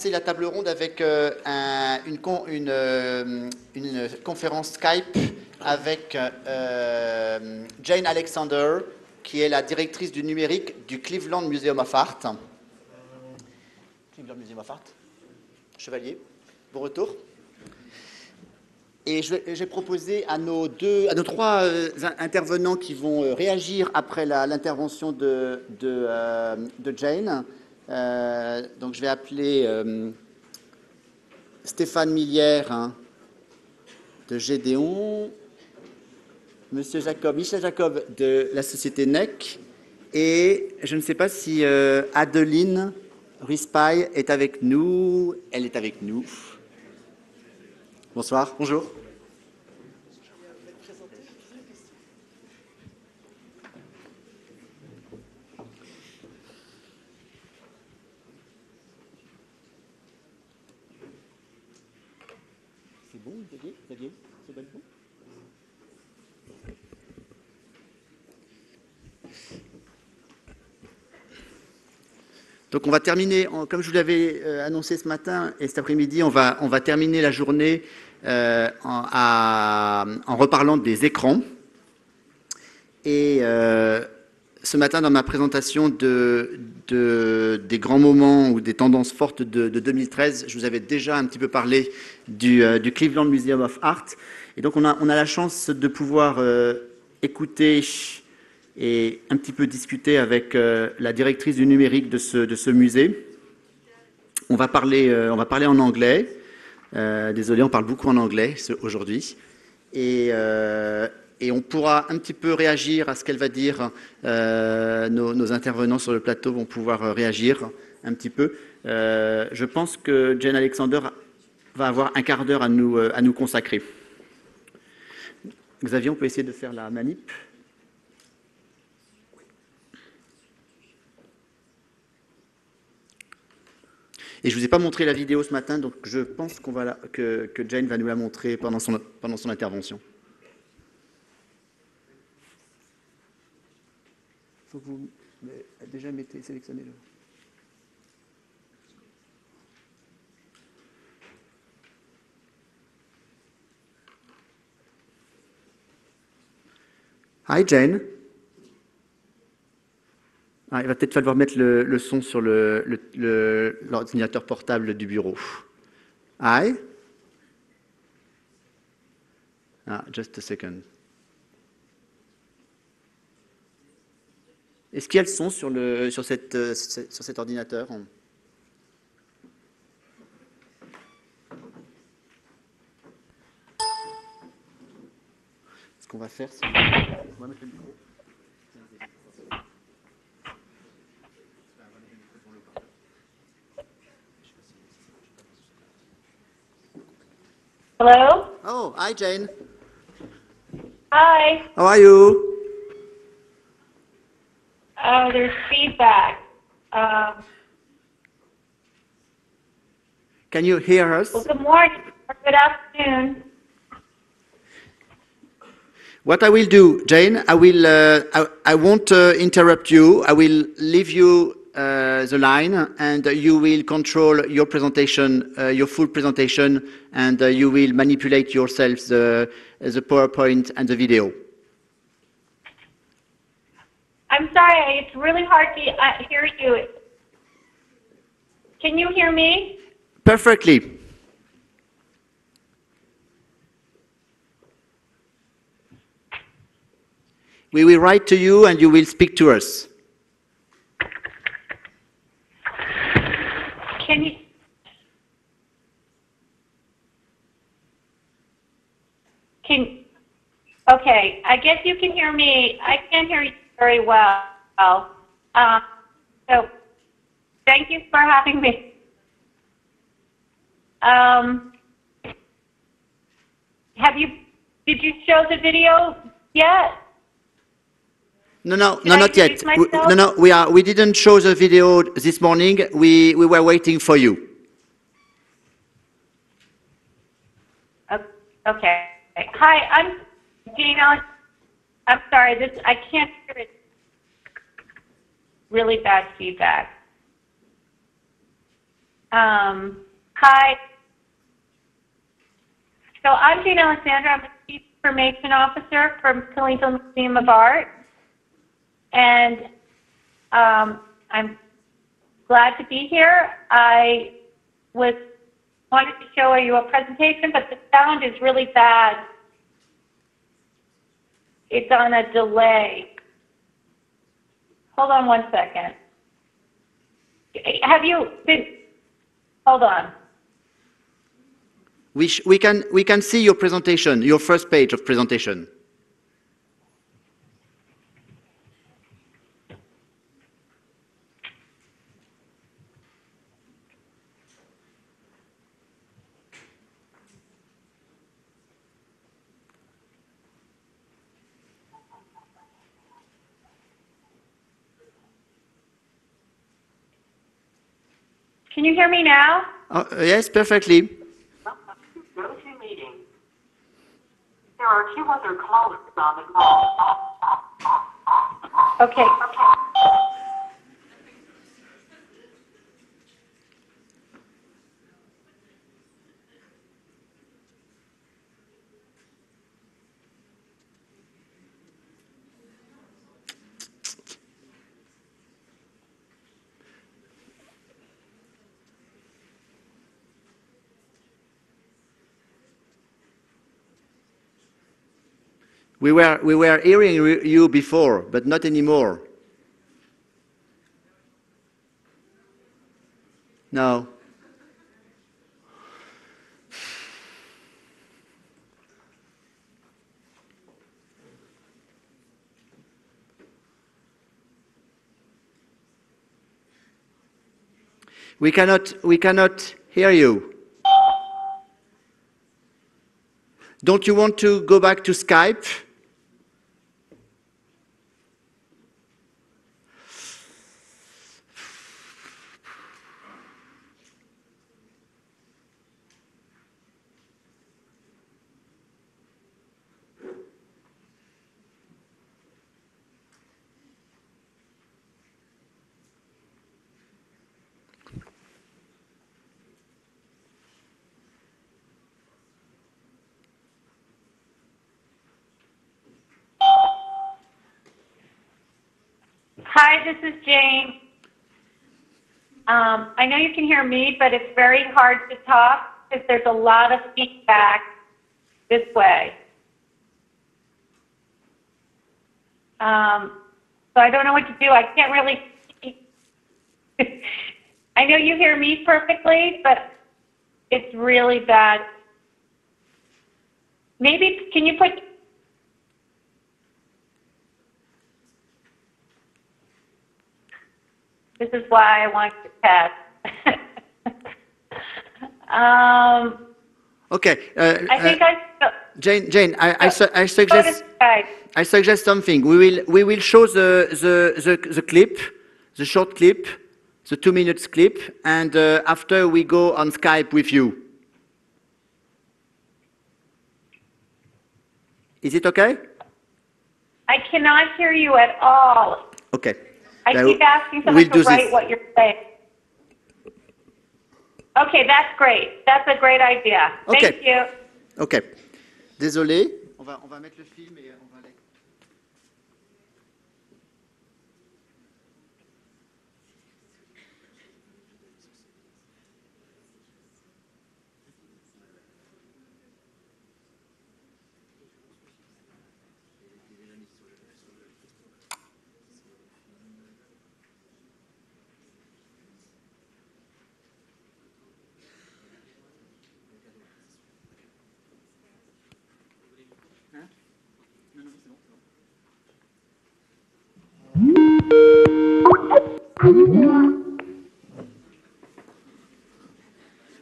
La table ronde avec une conférence Skype avec Jane Alexander, qui est la directrice du numérique du Cleveland Museum of Art. Cleveland Museum of Art. Chevalier, bon retour. Et j'ai proposé à nos trois intervenants qui vont réagir après l'intervention de Jane. Donc je vais appeler Stéphane Millière de Gédéon, Michel Jacob de la société NEC, et je ne sais pas si Adeline Rispail est avec nous. Elle est avec nous. Bonsoir, bonjour. C'est bon, Xavier, c'est bon. Donc on va terminer, comme je vous l'avais annoncé ce matin et cet après-midi, on va terminer la journée en reparlant des écrans. Et ce matin, dans ma présentation des grands moments ou des tendances fortes de 2013, je vous avais déjà un petit peu parlé du Cleveland Museum of Art. Et donc on a la chance de pouvoir écouter et un petit peu discuter avec la directrice du numérique de ce musée. On va parler en anglais. Désolé, on parle beaucoup en anglais aujourd'hui. Et on pourra un petit peu réagir à ce qu'elle va dire. Nos intervenants sur le plateau vont pouvoir réagir un petit peu. Je pense que Jane Alexander va avoir un quart d'heure à nous consacrer. Xavier, on peut essayer de faire la manip. Et je ne vous ai pas montré la vidéo ce matin, donc je pense que Jane va nous la montrer pendant son intervention. Il faut que vous déjà sélectionnez-le. Hi Jane. Il va peut-être falloir mettre le son sur l'ordinateur portable du bureau. Hi. Just a second. Est-ce qu'il y a le son sur cet ordinateur? Ce qu'on va faire, c'est... On va mettre le micro. Hello? Oh, hi Jane. Hi. How are you? There's feedback. Can you hear us? Well, good morning or good afternoon. What I will do, Jane, I won't interrupt you. I will leave you the line, and you will control your presentation, your full presentation, and you will manipulate yourself the PowerPoint and the video. I'm sorry, it's really hard to hear you. Can you hear me? Perfectly. We will write to you and you will speak to us. Can you? Okay, I guess you can hear me. I can't hear you very well. So thank you for having me. Did you show the video yet? No, not yet. We didn't show the video this morning. We were waiting for you. Okay. Hi, I'm Gina. I'm sorry, I can't hear it. Really bad feedback. Hi. So I'm Jane Alexandra. I'm the Chief Information Officer from Collegial Museum of Art. And I'm glad to be here. I wanted to show you a presentation, but the sound is really bad. It's on a delay. Hold on one second. Hold on. We can see your presentation, your first page of presentation. Can you hear me now? Yes, perfectly. Go to meeting. There are two other callers on the call. Okay. We were hearing you before, but not anymore. No. We cannot hear you. Don't you want to go back to Skype? Hi, this is Jane. I know you can hear me, but it's very hard to talk because there's a lot of feedback this way. So I don't know what to do. I can't really see. I know you hear me perfectly, but it's really bad. Maybe, can you put... This is why I want to test. Okay. I think Jane, I suggest go to Skype. I suggest something. We will show the clip, the short clip, the 2 minutes clip, and after we go on Skype with you. Is it okay? I cannot hear you at all. Okay. I keep asking someone to write what you're saying. Okay, that's great. That's a great idea. Okay. Thank you. Ok. Désolé. On va mettre le film et on va...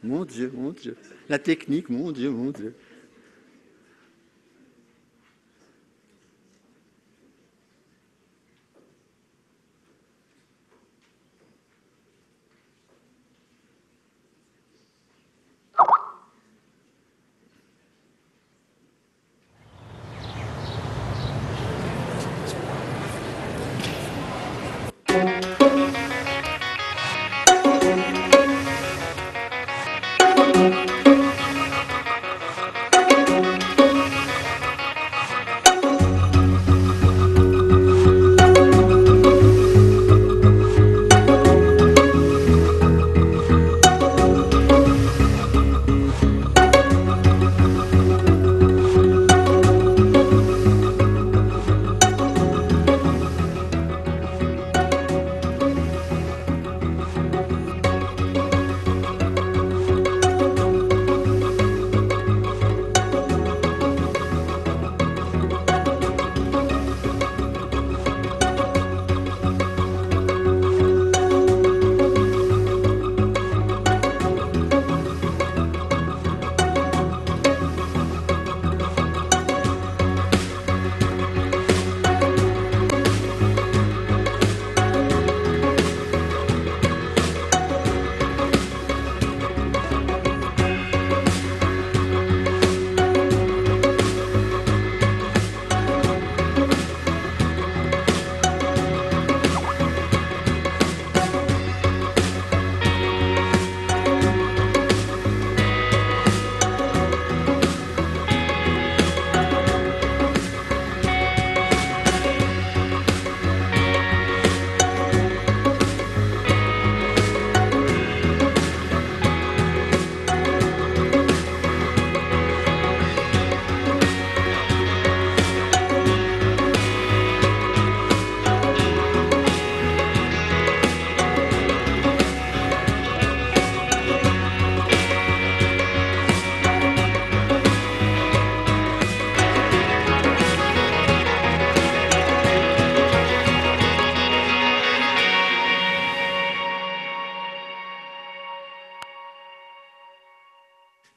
Mon Dieu, mon Dieu. La technique, mon Dieu, mon Dieu.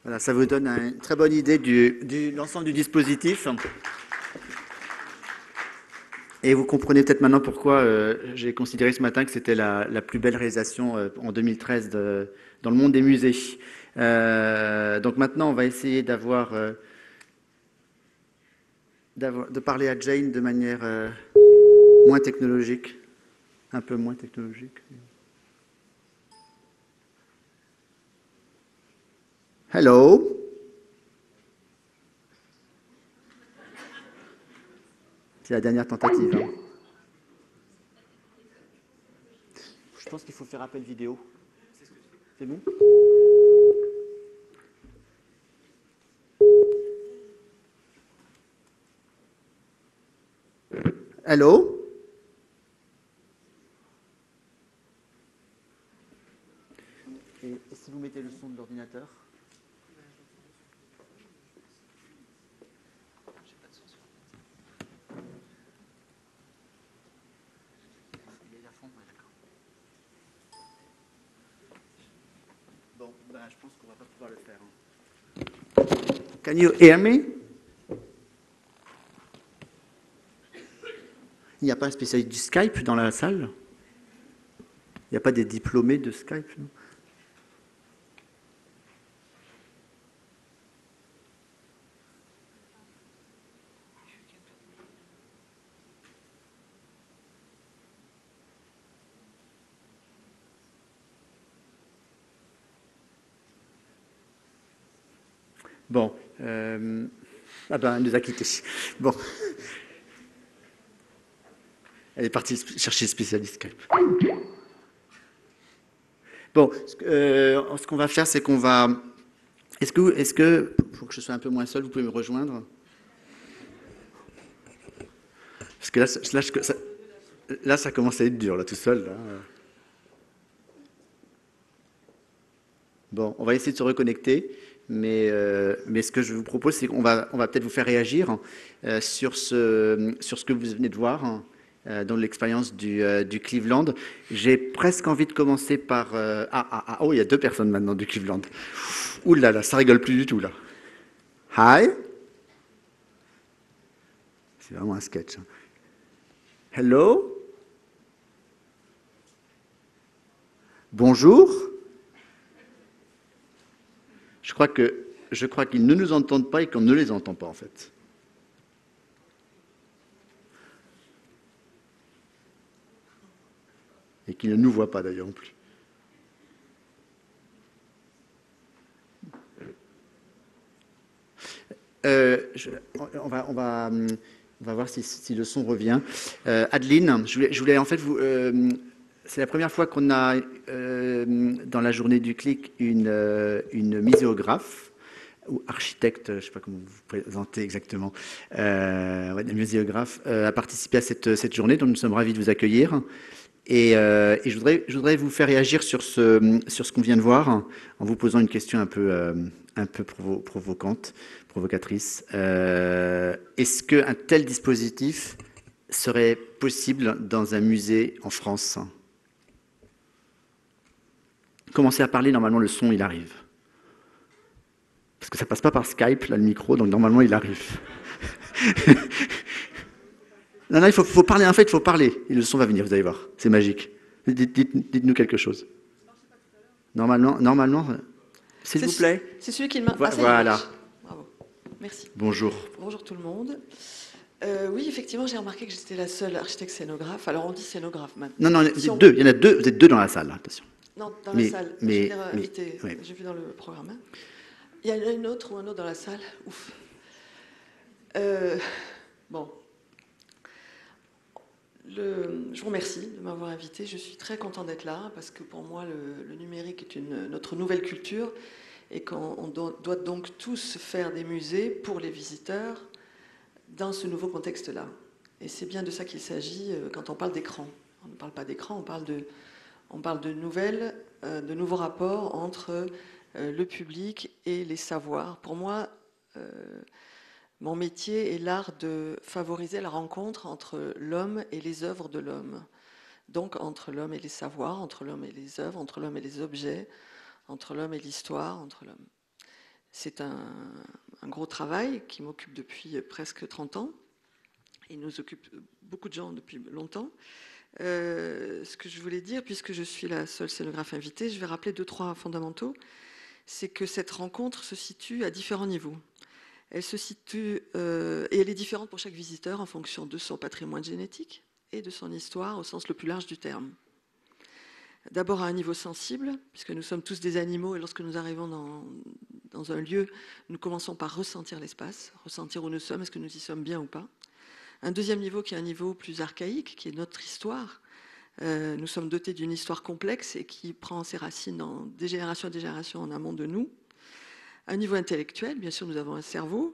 Voilà, ça vous donne une très bonne idée de l'ensemble du dispositif. Et vous comprenez peut-être maintenant pourquoi j'ai considéré ce matin que c'était la plus belle réalisation en 2013 dans le monde des musées. Donc maintenant, on va essayer de parler à Jane de manière moins technologique, un peu moins technologique. Hello. C'est la dernière tentative. Hein. Je pense qu'il faut faire appel vidéo. C'est bon? Hello? Et si vous mettez le son de l'ordinateur? Bon, ben, je pense qu'on va pas pouvoir le faire. Hein. Can you hear me? Il n'y a pas un spécialiste du Skype dans la salle? Il n'y a pas des diplômés de Skype? Non? Bon. Ah ben, elle nous a quittés. Bon. Elle est partie chercher le spécialiste Skype. Bon, ce qu'on va faire, c'est qu'on va... Est-ce que, pour que je sois un peu moins seul, vous pouvez me rejoindre? Parce que là, ça commence à être dur, là, tout seul. Là. Bon, on va essayer de se reconnecter, mais ce que je vous propose, c'est qu'on va peut-être vous faire réagir sur ce que vous venez de voir, hein, dans l'expérience du Cleveland. J'ai presque envie de commencer par... oh, il y a 2 personnes maintenant du Cleveland. Ouh là là, ça rigole plus du tout, là. Hi. C'est vraiment un sketch. Hein. Hello. Bonjour. Je crois qu'ils ne nous entendent pas et qu'on ne les entend pas, en fait. Et qu'ils ne nous voient pas, d'ailleurs, non plus. On va voir si le son revient. Adeline, je voulais en fait vous... c'est la première fois qu'on a, dans la journée du clic, une muséographe, ou architecte, je ne sais pas comment vous présentez exactement, une muséographe, a participé à cette journée, donc nous sommes ravis de vous accueillir. Et je voudrais vous faire réagir sur ce qu'on vient de voir, en vous posant une question un peu provocatrice. Est-ce qu'un tel dispositif serait possible dans un musée en France? Commencez à parler, normalement le son il arrive. Parce que ça passe pas par Skype, là le micro, donc normalement il arrive. Non, il faut parler, en fait il faut parler, et le son va venir, vous allez voir, c'est magique. Dites-nous quelque chose. Normalement, s'il vous plaît. C'est celui qui m'a... Voilà. Bravo. Merci. Bonjour. Bonjour tout le monde. Oui, effectivement, j'ai remarqué que j'étais la seule architecte scénographe. Alors, on dit scénographe maintenant. Non, il y en a deux. Vous êtes 2 dans la salle, attention. Non, dans la salle. Invité. Ouais. J'ai vu dans le programme. Hein. Il y en a une autre ou un autre dans la salle. Ouf. Bon. Je vous remercie de m'avoir invité. Je suis très content d'être là parce que pour moi, le numérique est notre nouvelle culture et qu'on doit donc tous faire des musées pour les visiteurs dans ce nouveau contexte-là. Et c'est bien de ça qu'il s'agit quand on parle d'écran. On ne parle pas d'écran, on parle de nouveaux rapports entre le public et les savoirs. Pour moi, mon métier est l'art de favoriser la rencontre entre l'homme et les œuvres de l'homme. Donc entre l'homme et les savoirs, entre l'homme et les œuvres, entre l'homme et les objets, entre l'homme et l'histoire, entre l'homme. C'est un gros travail qui m'occupe depuis presque 30 ans. Il nous occupe beaucoup de gens depuis longtemps. Ce que je voulais dire, puisque je suis la seule scénographe invitée, je vais rappeler 2-3 fondamentaux. C'est que cette rencontre se situe à différents niveaux. Elle se situe, et elle est différente pour chaque visiteur en fonction de son patrimoine génétique et de son histoire au sens le plus large du terme. D'abord à un niveau sensible, puisque nous sommes tous des animaux et lorsque nous arrivons dans un lieu, nous commençons par ressentir l'espace, ressentir où nous sommes, est-ce que nous y sommes bien ou pas. Un deuxième niveau qui est un niveau plus archaïque, qui est notre histoire. Nous sommes dotés d'une histoire complexe et qui prend ses racines dans des générations et des générations en amont de nous. Un niveau intellectuel, bien sûr, nous avons un cerveau.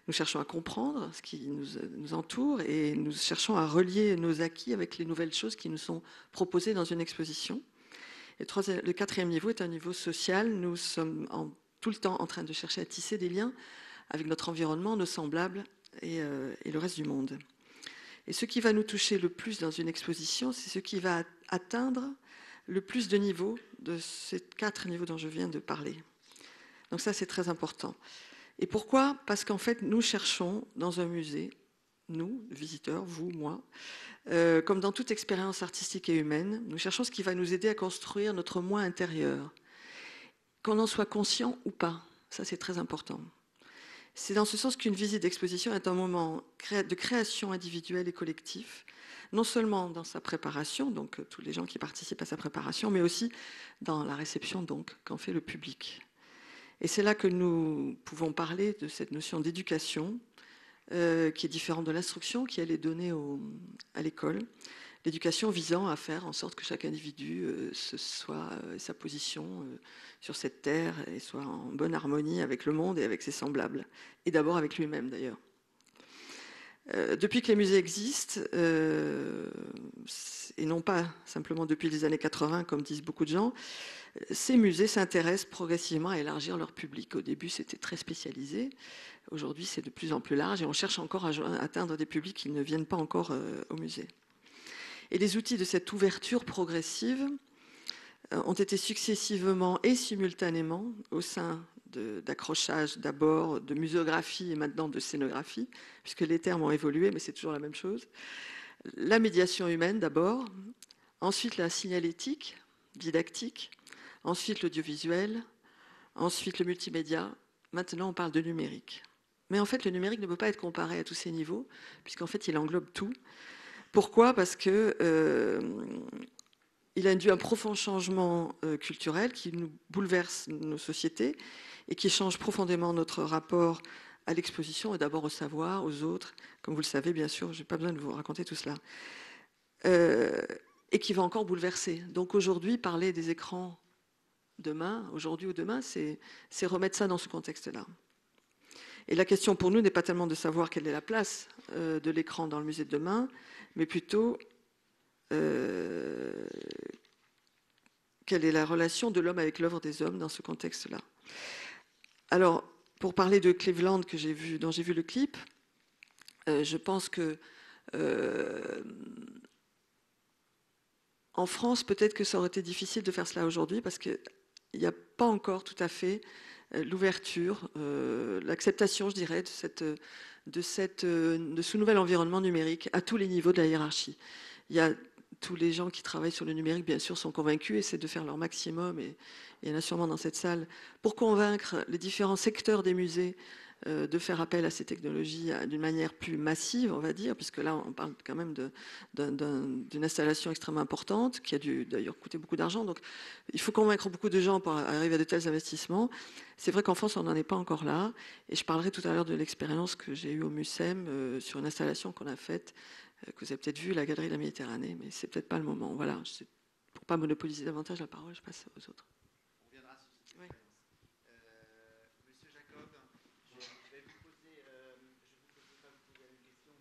Nous cherchons à comprendre ce qui nous entoure et nous cherchons à relier nos acquis avec les nouvelles choses qui nous sont proposées dans une exposition. Et le quatrième niveau est un niveau social. Nous sommes tout le temps en train de chercher à tisser des liens avec notre environnement, nos semblables et le reste du monde. Et ce qui va nous toucher le plus dans une exposition, c'est ce qui va atteindre le plus de niveaux de ces 4 niveaux dont je viens de parler. Donc ça, c'est très important. Et pourquoi ? Parce qu'en fait, nous cherchons dans un musée, nous, visiteurs, vous, moi, comme dans toute expérience artistique et humaine, nous cherchons ce qui va nous aider à construire notre moi intérieur, qu'on en soit conscient ou pas. Ça, c'est très important. C'est dans ce sens qu'une visite d'exposition est un moment de création individuelle et collective, non seulement dans sa préparation, donc tous les gens qui participent à sa préparation, mais aussi dans la réception donc qu'en fait le public. Et c'est là que nous pouvons parler de cette notion d'éducation qui est différente de l'instruction qui elle est donnée à l'école. L'éducation visant à faire en sorte que chaque individu soit sa position sur cette terre et soit en bonne harmonie avec le monde et avec ses semblables. Et d'abord avec lui-même d'ailleurs. Depuis que les musées existent, et non pas simplement depuis les années 80 comme disent beaucoup de gens, ces musées s'intéressent progressivement à élargir leur public. Au début, c'était très spécialisé. Aujourd'hui, c'est de plus en plus large et on cherche encore à atteindre des publics qui ne viennent pas encore au musée. Et les outils de cette ouverture progressive ont été successivement et simultanément au sein d'accrochage d'abord, de muséographie et maintenant de scénographie, puisque les termes ont évolué, mais c'est toujours la même chose. La médiation humaine d'abord, ensuite la signalétique, didactique, ensuite l'audiovisuel, ensuite le multimédia. Maintenant, on parle de numérique. Mais en fait, le numérique ne peut pas être comparé à tous ces niveaux, puisqu'en fait, il englobe tout. Pourquoi ? Parce que il a induit un profond changement culturel qui nous bouleverse nos sociétés et qui change profondément notre rapport à l'exposition et d'abord au savoir, aux autres. Comme vous le savez, bien sûr, je n'ai pas besoin de vous raconter tout cela. Et qui va encore bouleverser. Donc aujourd'hui, parler des écrans demain, aujourd'hui ou demain, c'est remettre ça dans ce contexte-là. Et la question pour nous n'est pas tellement de savoir quelle est la place de l'écran dans le musée de demain, mais plutôt quelle est la relation de l'homme avec l'œuvre des hommes dans ce contexte-là. Alors, pour parler de Cleveland dont j'ai vu le clip, je pense que en France, peut-être que ça aurait été difficile de faire cela aujourd'hui parce qu'il n'y a pas encore tout à fait l'ouverture, l'acceptation, je dirais, de ce nouvel environnement numérique à tous les niveaux de la hiérarchie. Il y a tous les gens qui travaillent sur le numérique, bien sûr, sont convaincus, essaient de faire leur maximum, et il y en a sûrement dans cette salle, pour convaincre les différents secteurs des musées de faire appel à ces technologies d'une manière plus massive, on va dire, puisque là, on parle quand même d'une installation extrêmement importante, qui a dû d'ailleurs coûter beaucoup d'argent. Donc, il faut convaincre beaucoup de gens pour arriver à de tels investissements. C'est vrai qu'en France, on n'en est pas encore là. Et je parlerai tout à l'heure de l'expérience que j'ai eue au MUSEM sur une installation qu'on a faite, que vous avez peut-être vu, la Galerie de la Méditerranée, mais c'est peut-être pas le moment. Voilà, pour ne pas monopoliser davantage la parole, je passe aux autres. On reviendra sur cette expérience. Monsieur Jacob, je vais vous poser, je ne vais pas vous poser la même question,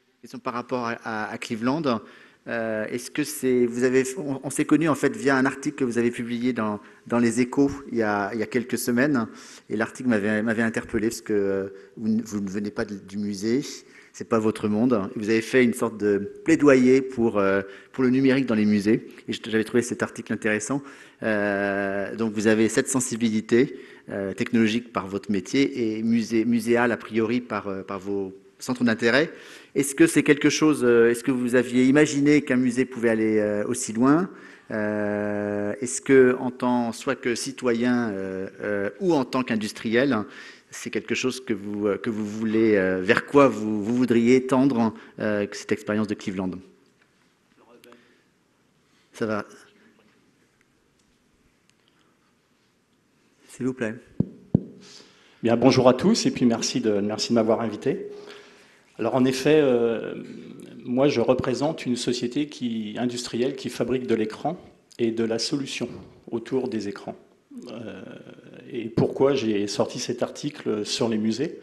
mais une question par rapport à Cleveland. Est-ce que c'est, on s'est connus en fait via un article que vous avez publié dans les Échos il y a quelques semaines, et l'article m'avait interpellé parce que vous ne venez pas du musée, c'est pas votre monde. Vous avez fait une sorte de plaidoyer pour le numérique dans les musées, et j'avais trouvé cet article intéressant. Donc vous avez cette sensibilité technologique par votre métier et muséale a priori par vos centres d'intérêt. Est-ce que c'est quelque chose, est-ce que vous aviez imaginé qu'un musée pouvait aller aussi loin? Est-ce que, soit que citoyen ou en tant qu'industriel, c'est quelque chose que vous voulez, vers quoi vous voudriez tendre cette expérience de Cleveland? Ça va. S'il vous plaît. Bien, bonjour à tous et puis merci de m'avoir invité. Alors en effet, moi je représente une société industrielle qui fabrique de l'écran et de la solution autour des écrans. Et pourquoi j'ai sorti cet article sur les musées?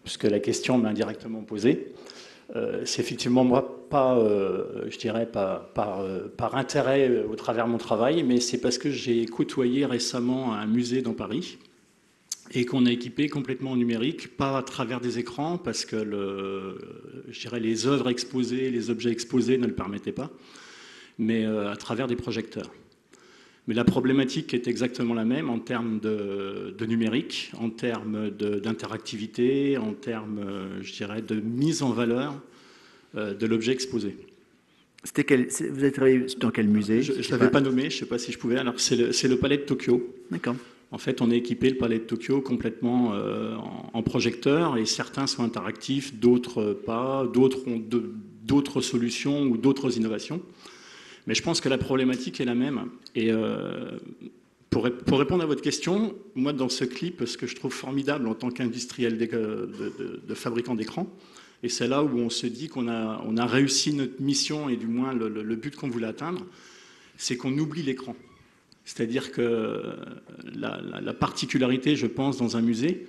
Puisque la question m'a indirectement posée. C'est effectivement moi je dirais pas par intérêt au travers de mon travail, mais c'est parce que j'ai côtoyé récemment un musée dans Paris et qu'on a équipé complètement en numérique, pas à travers des écrans, parce que je dirais les œuvres exposées, les objets exposés ne le permettaient pas, mais à travers des projecteurs. Mais la problématique est exactement la même en termes de numérique, en termes d'interactivité, en termes, je dirais, de mise en valeur de l'objet exposé. Vous avez travaillé dans quel musée? Je ne l'avais pas nommé, je ne sais pas si je pouvais. Alors c'est le Palais de Tokyo. D'accord. En fait, on a équipé le Palais de Tokyo complètement en projecteurs, et certains sont interactifs, d'autres pas, d'autres ont d'autres solutions ou d'autres innovations. Mais je pense que la problématique est la même. Et pour répondre à votre question, moi, dans ce clip, ce que je trouve formidable en tant qu'industriel de fabricant d'écran, et c'est là où on se dit qu'on a réussi notre mission, et du moins le but qu'on voulait atteindre, c'est qu'on oublie l'écran. C'est-à-dire que la particularité, je pense, dans un musée,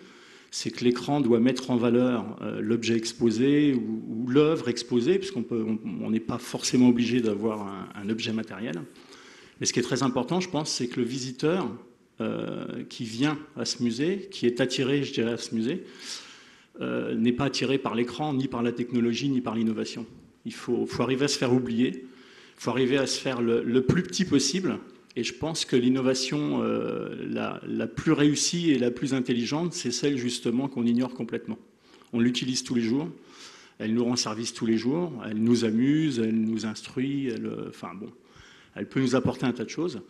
c'est que l'écran doit mettre en valeur l'objet exposé ou l'œuvre exposée, puisqu'on n'est pas forcément obligé d'avoir un objet matériel. Mais ce qui est très important, je pense, c'est que le visiteur qui vient à ce musée, qui est attiré, je dirais, à ce musée, n'est pas attiré par l'écran, ni par la technologie, ni par l'innovation. Il faut arriver à se faire oublier, il faut arriver à se faire le plus petit possible. Et je pense que l'innovation la plus réussie et la plus intelligente, c'est celle justement qu'on ignore complètement. On l'utilise tous les jours, elle nous rend service tous les jours, elle nous amuse, elle nous instruit, elle peut nous apporter un tas de choses,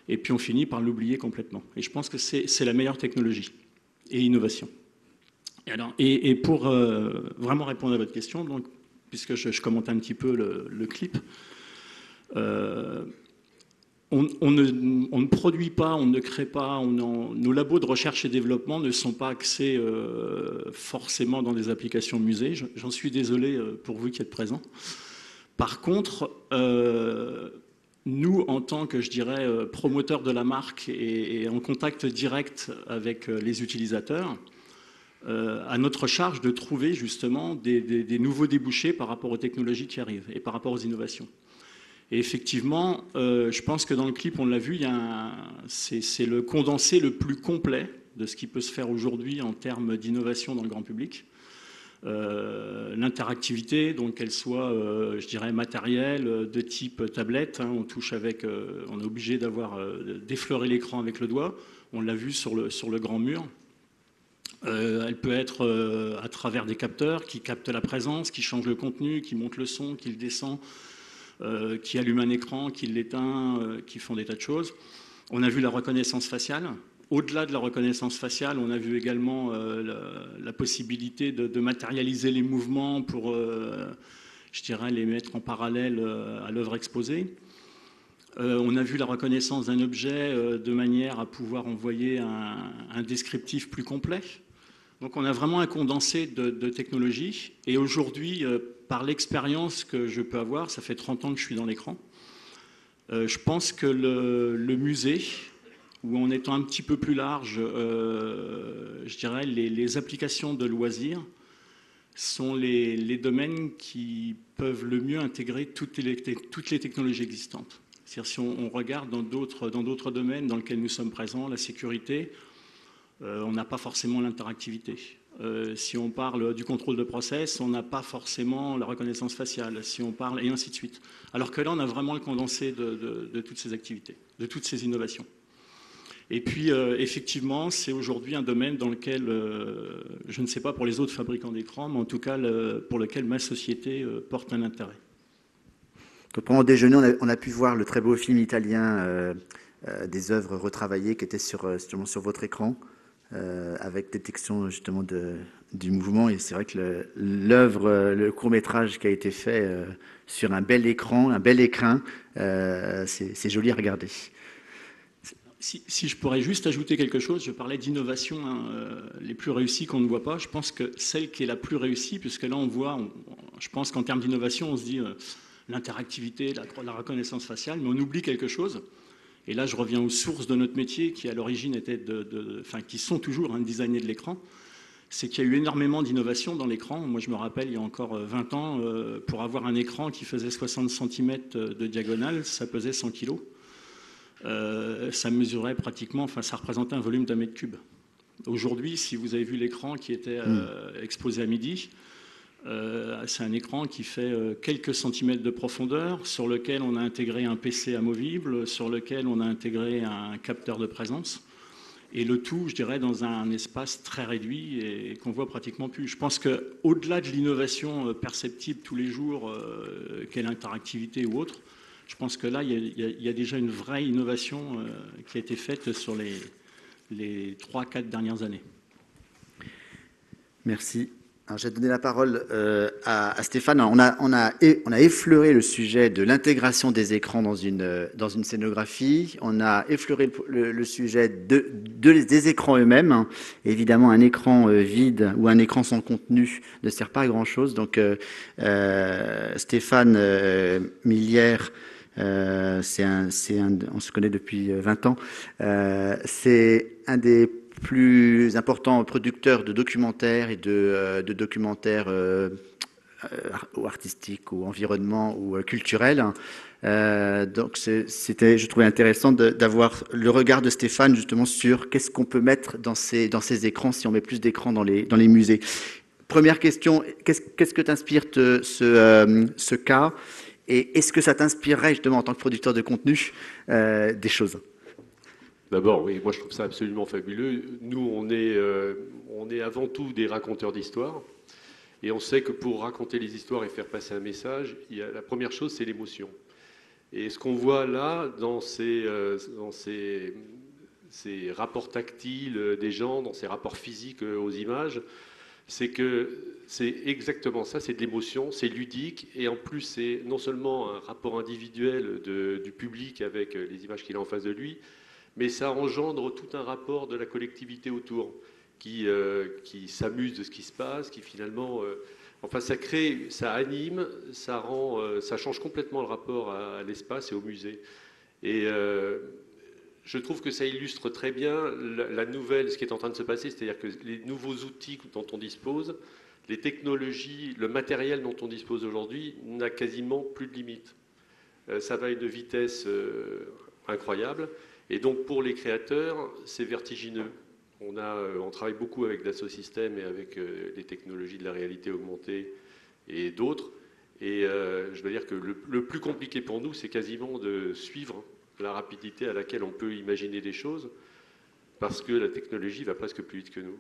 et puis on finit par l'oublier complètement. Et je pense que c'est la meilleure technologie et innovation. Et pour vraiment répondre à votre question, donc, puisque je commente un petit peu le clip, on ne produit pas, on ne crée pas, nos labos de recherche et développement ne sont pas axés forcément dans des applications musées. J'en suis désolé pour vous qui êtes présents. Par contre, nous, en tant que, je dirais, promoteurs de la marque et en contact direct avec les utilisateurs, à notre charge de trouver justement des nouveaux débouchés par rapport aux technologies qui arrivent et par rapport aux innovations. Et effectivement, je pense que dans le clip, on l'a vu, c'est le condensé le plus complet de ce qui peut se faire aujourd'hui en termes d'innovation dans le grand public. L'interactivité, donc qu'elle soit, je dirais, matérielle, de type tablette, hein, on est obligé d'effleurer l'écran avec le doigt. On l'a vu sur le grand mur. Elle peut être à travers des capteurs qui captent la présence, qui changent le contenu, qui montent le son, qui le descend, qui allument un écran, qui l'éteint, qui font des tas de choses. On a vu la reconnaissance faciale. Au-delà de la reconnaissance faciale, on a vu également la possibilité de matérialiser les mouvements pour, je dirais, les mettre en parallèle à l'œuvre exposée. On a vu la reconnaissance d'un objet de manière à pouvoir envoyer un descriptif plus complet. Donc on a vraiment un condensé de technologies. Et aujourd'hui, par l'expérience que je peux avoir, ça fait 30 ans que je suis dans l'écran, je pense que le musée, ou en étant un petit peu plus large, je dirais les applications de loisirs, sont les domaines qui peuvent le mieux intégrer toutes les technologies existantes. C'est-à-dire si on regarde dans d'autres domaines dans lesquels nous sommes présents, la sécurité, on n'a pas forcément l'interactivité. Si on parle du contrôle de process, on n'a pas forcément la reconnaissance faciale, si on parle, et ainsi de suite. Alors que là, on a vraiment le condensé de toutes ces activités, de toutes ces innovations. Et puis, effectivement, c'est aujourd'hui un domaine dans lequel, je ne sais pas pour les autres fabricants d'écrans, mais en tout cas, pour lequel ma société porte un intérêt. Pendant le déjeuner, on a pu voir le très beau film italien des œuvres retravaillées qui étaient justement sur votre écran, avec détection justement du mouvement. Et c'est vrai que l'œuvre, le court-métrage qui a été fait sur un bel écran, c'est joli à regarder. Si je pourrais juste ajouter quelque chose, je parlais d'innovation les plus réussies qu'on ne voit pas. Je pense que celle qui est la plus réussie, puisque là on voit, je pense qu'en termes d'innovation, on se dit l'interactivité, la reconnaissance faciale, mais on oublie quelque chose. Et là, je reviens aux sources de notre métier, qui à l'origine étaient qui sont toujours designer de l'écran. C'est qu'il y a eu énormément d'innovation dans l'écran. Moi, je me rappelle, il y a encore 20 ans, pour avoir un écran qui faisait 60 cm de diagonale, ça pesait 100 kg. Ça mesurait pratiquement, ça représentait un volume d'1 mètre cube. Aujourd'hui, si vous avez vu l'écran qui était exposé à midi, c'est un écran qui fait quelques centimètres de profondeur, sur lequel on a intégré un PC amovible, sur lequel on a intégré un capteur de présence, et le tout, je dirais, dans un espace très réduit et qu'on voit pratiquement plus. Je pense qu'au-delà de l'innovation perceptible tous les jours, qu'est l'interactivité ou autre, je pense que là, il y a déjà une vraie innovation qui a été faite sur les 3-4 dernières années. Merci. Alors, j'ai donné la parole à Stéphane. Alors, on a effleuré le sujet de l'intégration des écrans dans une scénographie. On a effleuré le sujet des écrans eux-mêmes. Évidemment, un écran vide ou un écran sans contenu ne sert pas à grand-chose. Donc, Stéphane Millière, on se connaît depuis 20 ans. C'est un des plus importants producteurs de documentaires et de documentaires ou artistiques ou environnement ou culturels. Donc c'était, je trouvais intéressant d'avoir le regard de Stéphane justement sur qu'est-ce qu'on peut mettre dans ces écrans si on met plus d'écrans dans les musées. Première question, qu'est-ce que t'inspire ce cas? Et est-ce que ça t'inspirerait justement en tant que producteur de contenu des choses? D'abord, oui, moi je trouve ça absolument fabuleux. Nous, on est avant tout des raconteurs d'histoires. Et on sait que pour raconter les histoires et faire passer un message, la première chose, c'est l'émotion. Et ce qu'on voit là, dans ces rapports tactiles des gens, dans ces rapports physiques aux images, c'est que c'est exactement ça, c'est de l'émotion, c'est ludique, et en plus c'est non seulement un rapport individuel du public avec les images qu'il a en face de lui, mais ça engendre tout un rapport de la collectivité autour, qui s'amuse de ce qui se passe, qui finalement... ça crée, ça anime, ça change complètement le rapport à l'espace et au musée. Et je trouve que ça illustre très bien ce qui est en train de se passer, c'est-à-dire que les nouveaux outils dont on dispose, les technologies, le matériel dont on dispose aujourd'hui n'a quasiment plus de limite. Ça va à une vitesse incroyable. Et donc pour les créateurs, c'est vertigineux. On travaille beaucoup avec Dassault Systèmes et avec les technologies de la réalité augmentée et d'autres. Et je dois dire que le plus compliqué pour nous, c'est quasiment de suivre la rapidité à laquelle on peut imaginer des choses, parce que la technologie va presque plus vite que nous.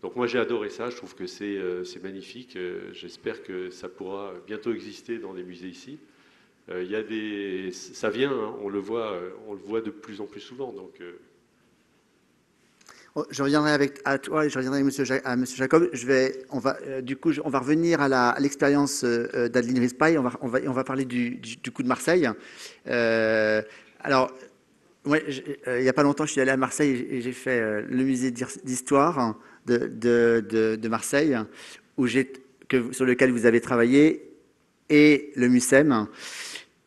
Donc moi j'ai adoré ça, je trouve que c'est magnifique. J'espère que ça pourra bientôt exister dans des musées ici. Ça vient, hein, on le voit de plus en plus souvent. Donc, je reviendrai à toi et je reviendrai à Monsieur Jacob. On va revenir à l'expérience d'Adeline Rispail. On va parler du coup de Marseille. Alors, ouais, il n'y a pas longtemps, je suis allé à Marseille et j'ai fait le musée d'histoire de Marseille, sur lequel vous avez travaillé, et le MUSEM.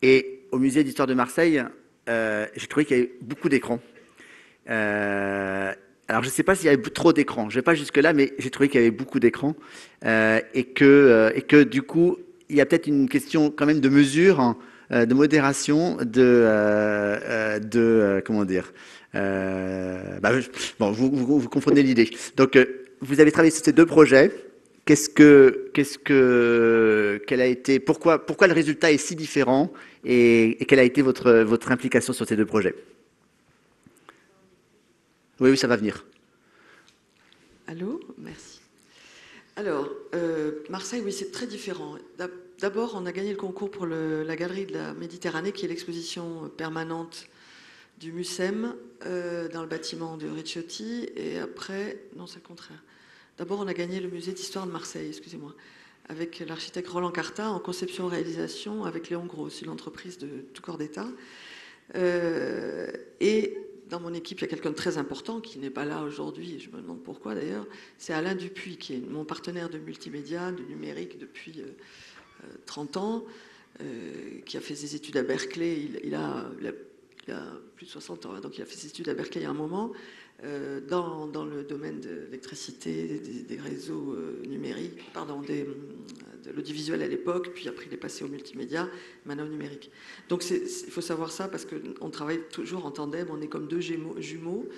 Et au musée d'histoire de Marseille, j'ai trouvé qu'il y avait beaucoup d'écrans. Alors alors je ne sais pas s'il y avait trop d'écrans, je ne vais pas jusque-là, mais j'ai trouvé qu'il y avait beaucoup d'écrans et que du coup, il y a peut-être une question quand même de mesure, hein, de modération, comment dire, bon, vous comprenez l'idée. Donc, vous avez travaillé sur ces deux projets. Quel a été, pourquoi le résultat est si différent et quelle a été votre implication sur ces deux projets? Oui, ça va venir. Allô, merci. Alors, Marseille, oui, c'est très différent. D'abord, on a gagné le concours pour la Galerie de la Méditerranée, qui est l'exposition permanente du MUSEM dans le bâtiment de Ricciotti. Et après, non, c'est le contraire. D'abord, on a gagné le musée d'histoire de Marseille, excusez-moi, avec l'architecte Roland Carta en conception-réalisation avec Léon Gros, une entreprise de tout corps d'État. Et dans mon équipe, il y a quelqu'un de très important qui n'est pas là aujourd'hui, et je me demande pourquoi d'ailleurs, c'est Alain Dupuis, qui est mon partenaire de multimédia, de numérique depuis 30 ans, qui a fait ses études à Berkeley. Il a plus de 60 ans, donc il a fait ses études à Berkeley il y a un moment, dans le domaine de l'électricité, des réseaux numériques, de l'audiovisuel à l'époque, puis après il est passé au multimédia, maintenant au numérique. Donc il faut savoir ça parce qu'on travaille toujours en tandem, on est comme deux jumeaux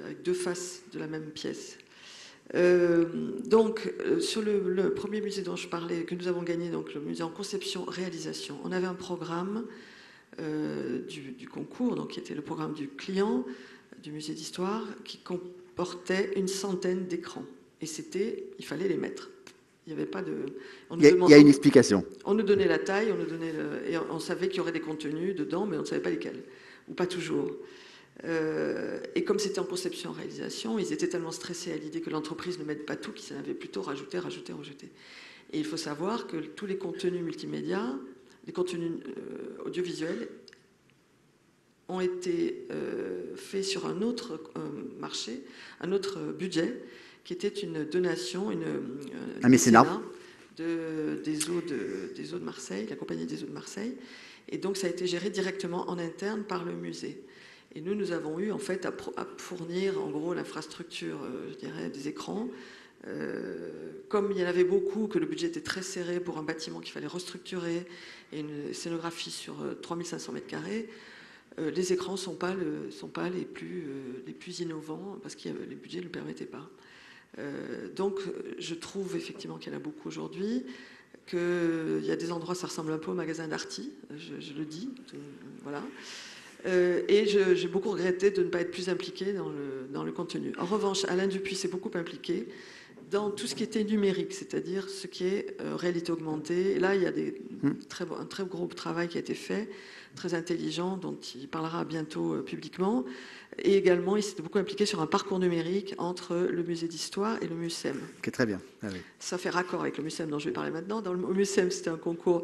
avec deux faces de la même pièce. Donc sur le premier musée dont je parlais, que nous avons gagné, donc le musée en conception-réalisation, on avait un programme du concours, donc qui était le programme du client du musée d'histoire, qui comportait une centaine d'écrans. Et il fallait les mettre. Il n'y avait pas de... Il y a une explication. On nous donnait la taille, et on savait qu'il y aurait des contenus dedans, mais on ne savait pas lesquels, ou pas toujours. Et comme c'était en conception-réalisation, ils étaient tellement stressés à l'idée que l'entreprise ne mette pas tout qu'ils en avaient plutôt rajouté. Et il faut savoir que tous les contenus multimédia, les contenus audiovisuels, ont été faits sur un autre marché, un autre budget, qui était une donation, un mécénat des eaux de Marseille, la compagnie des eaux de Marseille. Et donc ça a été géré directement en interne par le musée. Et nous avons eu en fait à fournir en gros l'infrastructure, je dirais, des écrans. Comme il y en avait beaucoup, que le budget était très serré pour un bâtiment qu'il fallait restructurer, et une scénographie sur 3500 mètres carrés, les écrans ne sont pas les plus innovants parce que les budgets ne le permettaient pas. Donc je trouve effectivement qu'il y en a beaucoup aujourd'hui, qu'il y a des endroits, ça ressemble un peu au magasin d'Arty, je le dis, voilà. Et j'ai beaucoup regretté de ne pas être plus impliqué dans le contenu. En revanche, Alain Dupuis s'est beaucoup impliqué dans tout ce qui était numérique, c'est-à-dire ce qui est réalité augmentée. Et là, il y a un très gros travail qui a été fait, très intelligent, dont il parlera bientôt publiquement. Et également, il s'est beaucoup impliqué sur un parcours numérique entre le musée d'histoire et le MUSEM. Qui est très bien. Ah oui. Ça fait raccord avec le MUSEM dont je vais parler maintenant. Au MUSEM, c'était un concours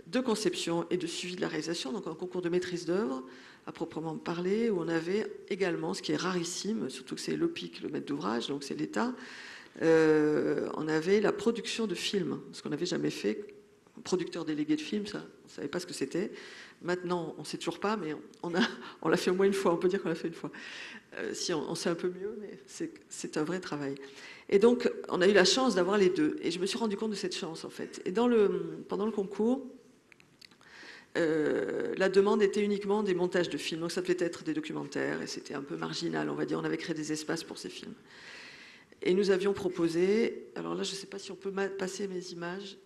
de conception et de suivi de la réalisation, donc un concours de maîtrise d'œuvre, à proprement parler, où on avait également, ce qui est rarissime, surtout que c'est l'OPIC, le maître d'ouvrage, donc c'est l'État, on avait la production de films, ce qu'on n'avait jamais fait. Producteur délégué de films, ça, on ne savait pas ce que c'était. Maintenant, on ne sait toujours pas, mais on l'a fait au moins une fois, on peut dire qu'on l'a fait une fois. Si on sait un peu mieux, mais c'est un vrai travail. Et donc, on a eu la chance d'avoir les deux. Et je me suis rendu compte de cette chance, en fait. Et pendant le concours, la demande était uniquement des montages de films. Donc ça devait être des documentaires, et c'était un peu marginal, on va dire. On avait créé des espaces pour ces films. Et nous avions proposé... Alors là, je ne sais pas si on peut passer mes images.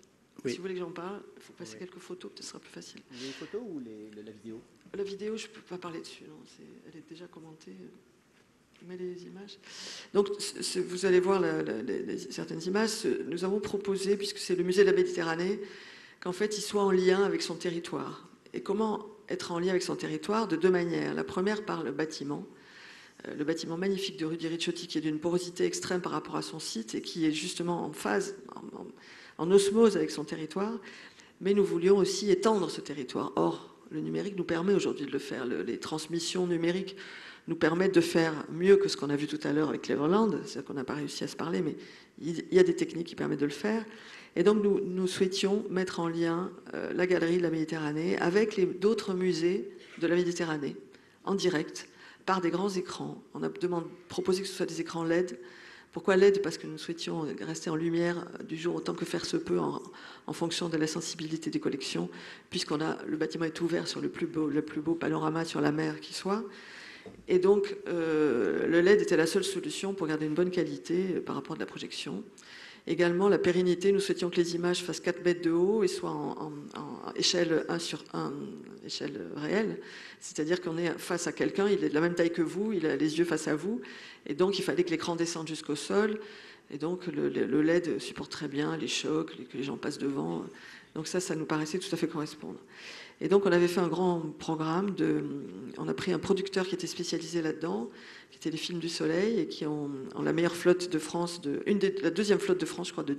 Oui. Si vous voulez que j'en parle, il faut passer quelques photos, peut-être ce sera plus facile. Les photos ou la vidéo? La vidéo, je ne peux pas parler dessus, non. Elle est déjà commentée. Mais les images. Donc, vous allez voir certaines images. Nous avons proposé, puisque c'est le musée de la Méditerranée, qu'en fait, il soit en lien avec son territoire. Et comment être en lien avec son territoire? De deux manières. La première, par le bâtiment magnifique de rue di Ricciotti, qui est d'une porosité extrême par rapport à son site et qui est justement en phase, en osmose avec son territoire. Mais nous voulions aussi étendre ce territoire. Or, le numérique nous permet aujourd'hui de le faire. Les transmissions numériques nous permettent de faire mieux que ce qu'on a vu tout à l'heure avec Cleverland. C'est-à-dire qu'on n'a pas réussi à se parler, mais il y a des techniques qui permettent de le faire. Et donc, nous souhaitions mettre en lien la Galerie de la Méditerranée avec d'autres musées de la Méditerranée, en direct, par des grands écrans. On a proposé que ce soit des écrans LED. Pourquoi LED? Parce que nous souhaitions rester en lumière du jour autant que faire se peut en fonction de la sensibilité des collections, le bâtiment est ouvert sur le plus beau panorama sur la mer qui soit. Et donc, le LED était la seule solution pour garder une bonne qualité par rapport à la projection. Également, la pérennité, nous souhaitions que les images fassent 4 mètres de haut et soient en échelle 1 sur 1, échelle réelle. C'est-à-dire qu'on est face à quelqu'un, il est de la même taille que vous, il a les yeux face à vous, et donc il fallait que l'écran descende jusqu'au sol. Et donc, le LED supporte très bien les chocs, que les gens passent devant. Donc ça nous paraissait tout à fait correspondre. Et donc, on avait fait un grand programme. On a pris un producteur qui était spécialisé là-dedans, qui était les Films du Soleil, et qui ont la meilleure flotte de France, la deuxième flotte de France, je crois, de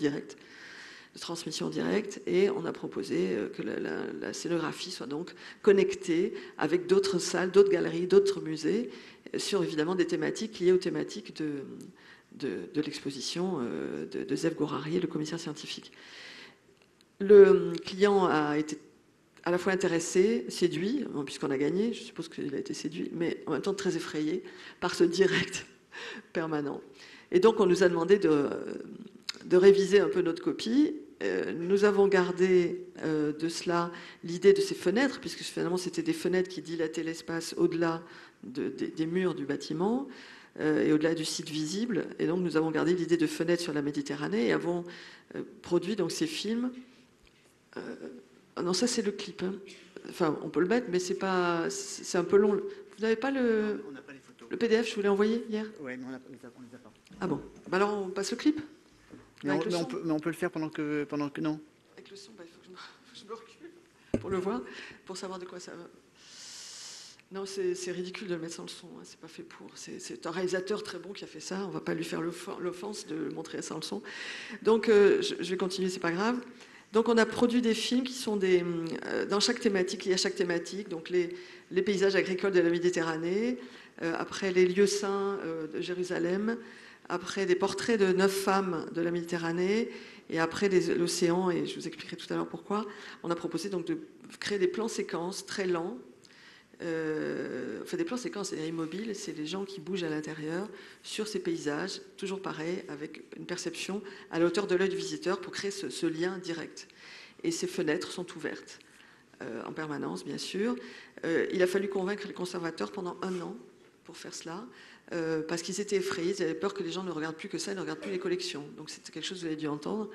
transmission directe. Et on a proposé que la scénographie soit donc connectée avec d'autres salles, d'autres galeries, d'autres musées, sur évidemment des thématiques liées aux thématiques de l'exposition de Zef Gourari, le commissaire scientifique. Le client a été à la fois intéressé, séduit, puisqu'on a gagné, je suppose qu'il a été séduit, mais en même temps très effrayé par ce direct permanent. Et donc on nous a demandé de réviser un peu notre copie. Nous avons gardé de cela l'idée de ces fenêtres, puisque finalement c'était des fenêtres qui dilataient l'espace au-delà des murs du bâtiment et au-delà du site visible. Et donc nous avons gardé l'idée de fenêtres sur la Méditerranée et avons produit donc ces films. Non, ça c'est le clip. Hein. Enfin, on peut le mettre, mais c'est un peu long. Vous n'avez pas On n'a pas les photos. le PDF, je vous l'ai envoyé hier? Oui, mais on les a pas. Ah bon. Bah alors on passe le clip? Mais on peut le faire pendant que non. Avec le son, il faut que je me recule pour le voir, pour savoir de quoi ça va. Non, c'est ridicule de le mettre sans le son, hein, c'est pas fait pour. C'est un réalisateur très bon qui a fait ça, on va pas lui faire l'offense de le montrer sans le son. Donc je vais continuer, c'est pas grave. Donc on a produit des films qui sont dans chaque thématique, liés à chaque thématique, donc les paysages agricoles de la Méditerranée, après les lieux saints de Jérusalem, après des portraits de 9 femmes de la Méditerranée, et après l'océan, et je vous expliquerai tout à l'heure pourquoi. On a proposé donc de créer des plans séquences très lents, des plans séquences, c'est-à-dire immobiles, c'est les gens qui bougent à l'intérieur sur ces paysages, toujours pareil, avec une perception à la hauteur de l'œil du visiteur pour créer ce lien direct. Et ces fenêtres sont ouvertes en permanence, bien sûr. Il a fallu convaincre les conservateurs pendant 1 an pour faire cela, parce qu'ils étaient effrayés, ils avaient peur que les gens ne regardent plus que ça, ils ne regardent plus les collections. Donc c'est quelque chose que vous avez dû entendre.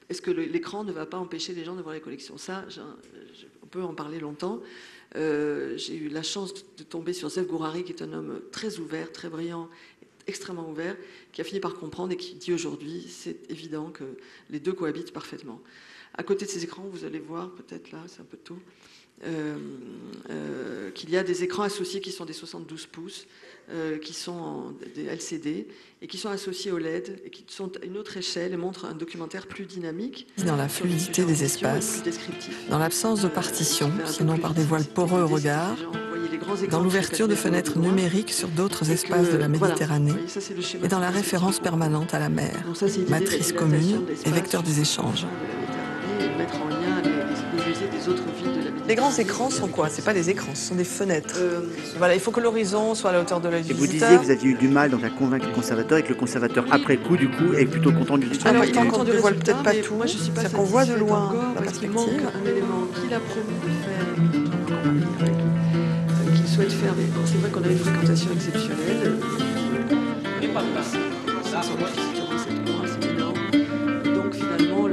Est-ce que l'écran ne va pas empêcher les gens de voir les collections? Ça, on peut en parler longtemps. J'ai eu la chance de tomber sur Zef Gourari, qui est un homme très ouvert, très brillant, extrêmement ouvert, qui a fini par comprendre et qui dit aujourd'hui, c'est évident que les deux cohabitent parfaitement. À côté de ces écrans, vous allez voir, peut-être là, c'est un peu tôt, qu'il y a des écrans associés qui sont des 72 pouces, qui sont des LCD et qui sont associés au LED et qui sont à une autre échelle et montrent un documentaire plus dynamique. Dans la fluidité des espaces, dans l'absence de partition, sinon par des voiles poreux au regard, dans l'ouverture de fenêtres numériques sur d'autres espaces de la Méditerranée et dans la référence permanente à la mer, matrice commune et vecteur des échanges. Mettre en lien les musées des autres villes de la Méditerranée. Les grands écrans sont quoi? C'est pas des écrans, ce sont des fenêtres. Voilà, il faut que l'horizon soit à la hauteur de l'œil du Et vous visiteur. disiez que vous aviez eu du mal donc, à convaincre le conservateur et que le conservateur, après coup, du coup, est plutôt content du résultat. Alors, il est tant content qu'on du ne voit résultat, peut-être pas mais tout, moi je suis pas c'est-à-dire qu'on voit de satisfaite loin encore, la parce qu'il manque perspective. un élément qu'il a promis de faire, qu'il souhaite faire, mais bon, c'est vrai qu'on a une fréquentation exceptionnelle. Donc finalement,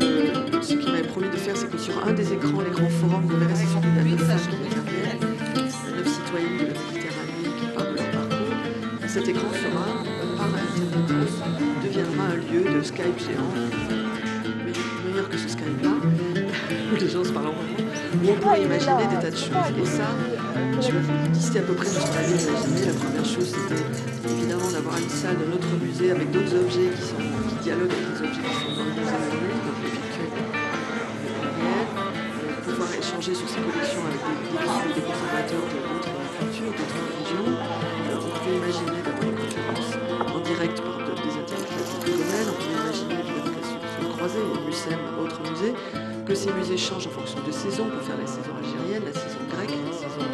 ce qu'il m'avait promis de faire, c'est que sur un des écrans, l'écran forum, vous verrez, c'est celui d'un 9 citoyennes de la Méditerranée qui parlent de leur parcours. Cet écran sera, par intermittence, deviendra un lieu de Skype géant, mais meilleur que ce Skype-là, où les gens se parlent en moment, où on pourrait imaginer des tas de choses. Et ça, je vais vous lister à peu près ce qu'on avait imaginé. La première chose, c'était évidemment d'avoir une salle de notre musée avec d'autres objets qui dialoguent avec les objets qui sont dans le musée lui-même, donc les pictures réelles, pouvoir échanger sur ces collections avec des conservateurs d'autres cultures, d'autres religions. On pouvait imaginer d'avoir une conférence en direct par des interlocuteurs du domaine, on pouvait imaginer évidemment qu'elles se croisaient, les MUSEM, autres musées, que ces musées changent en fonction de saison, pour faire la saison algérienne, la saison grecque, la saison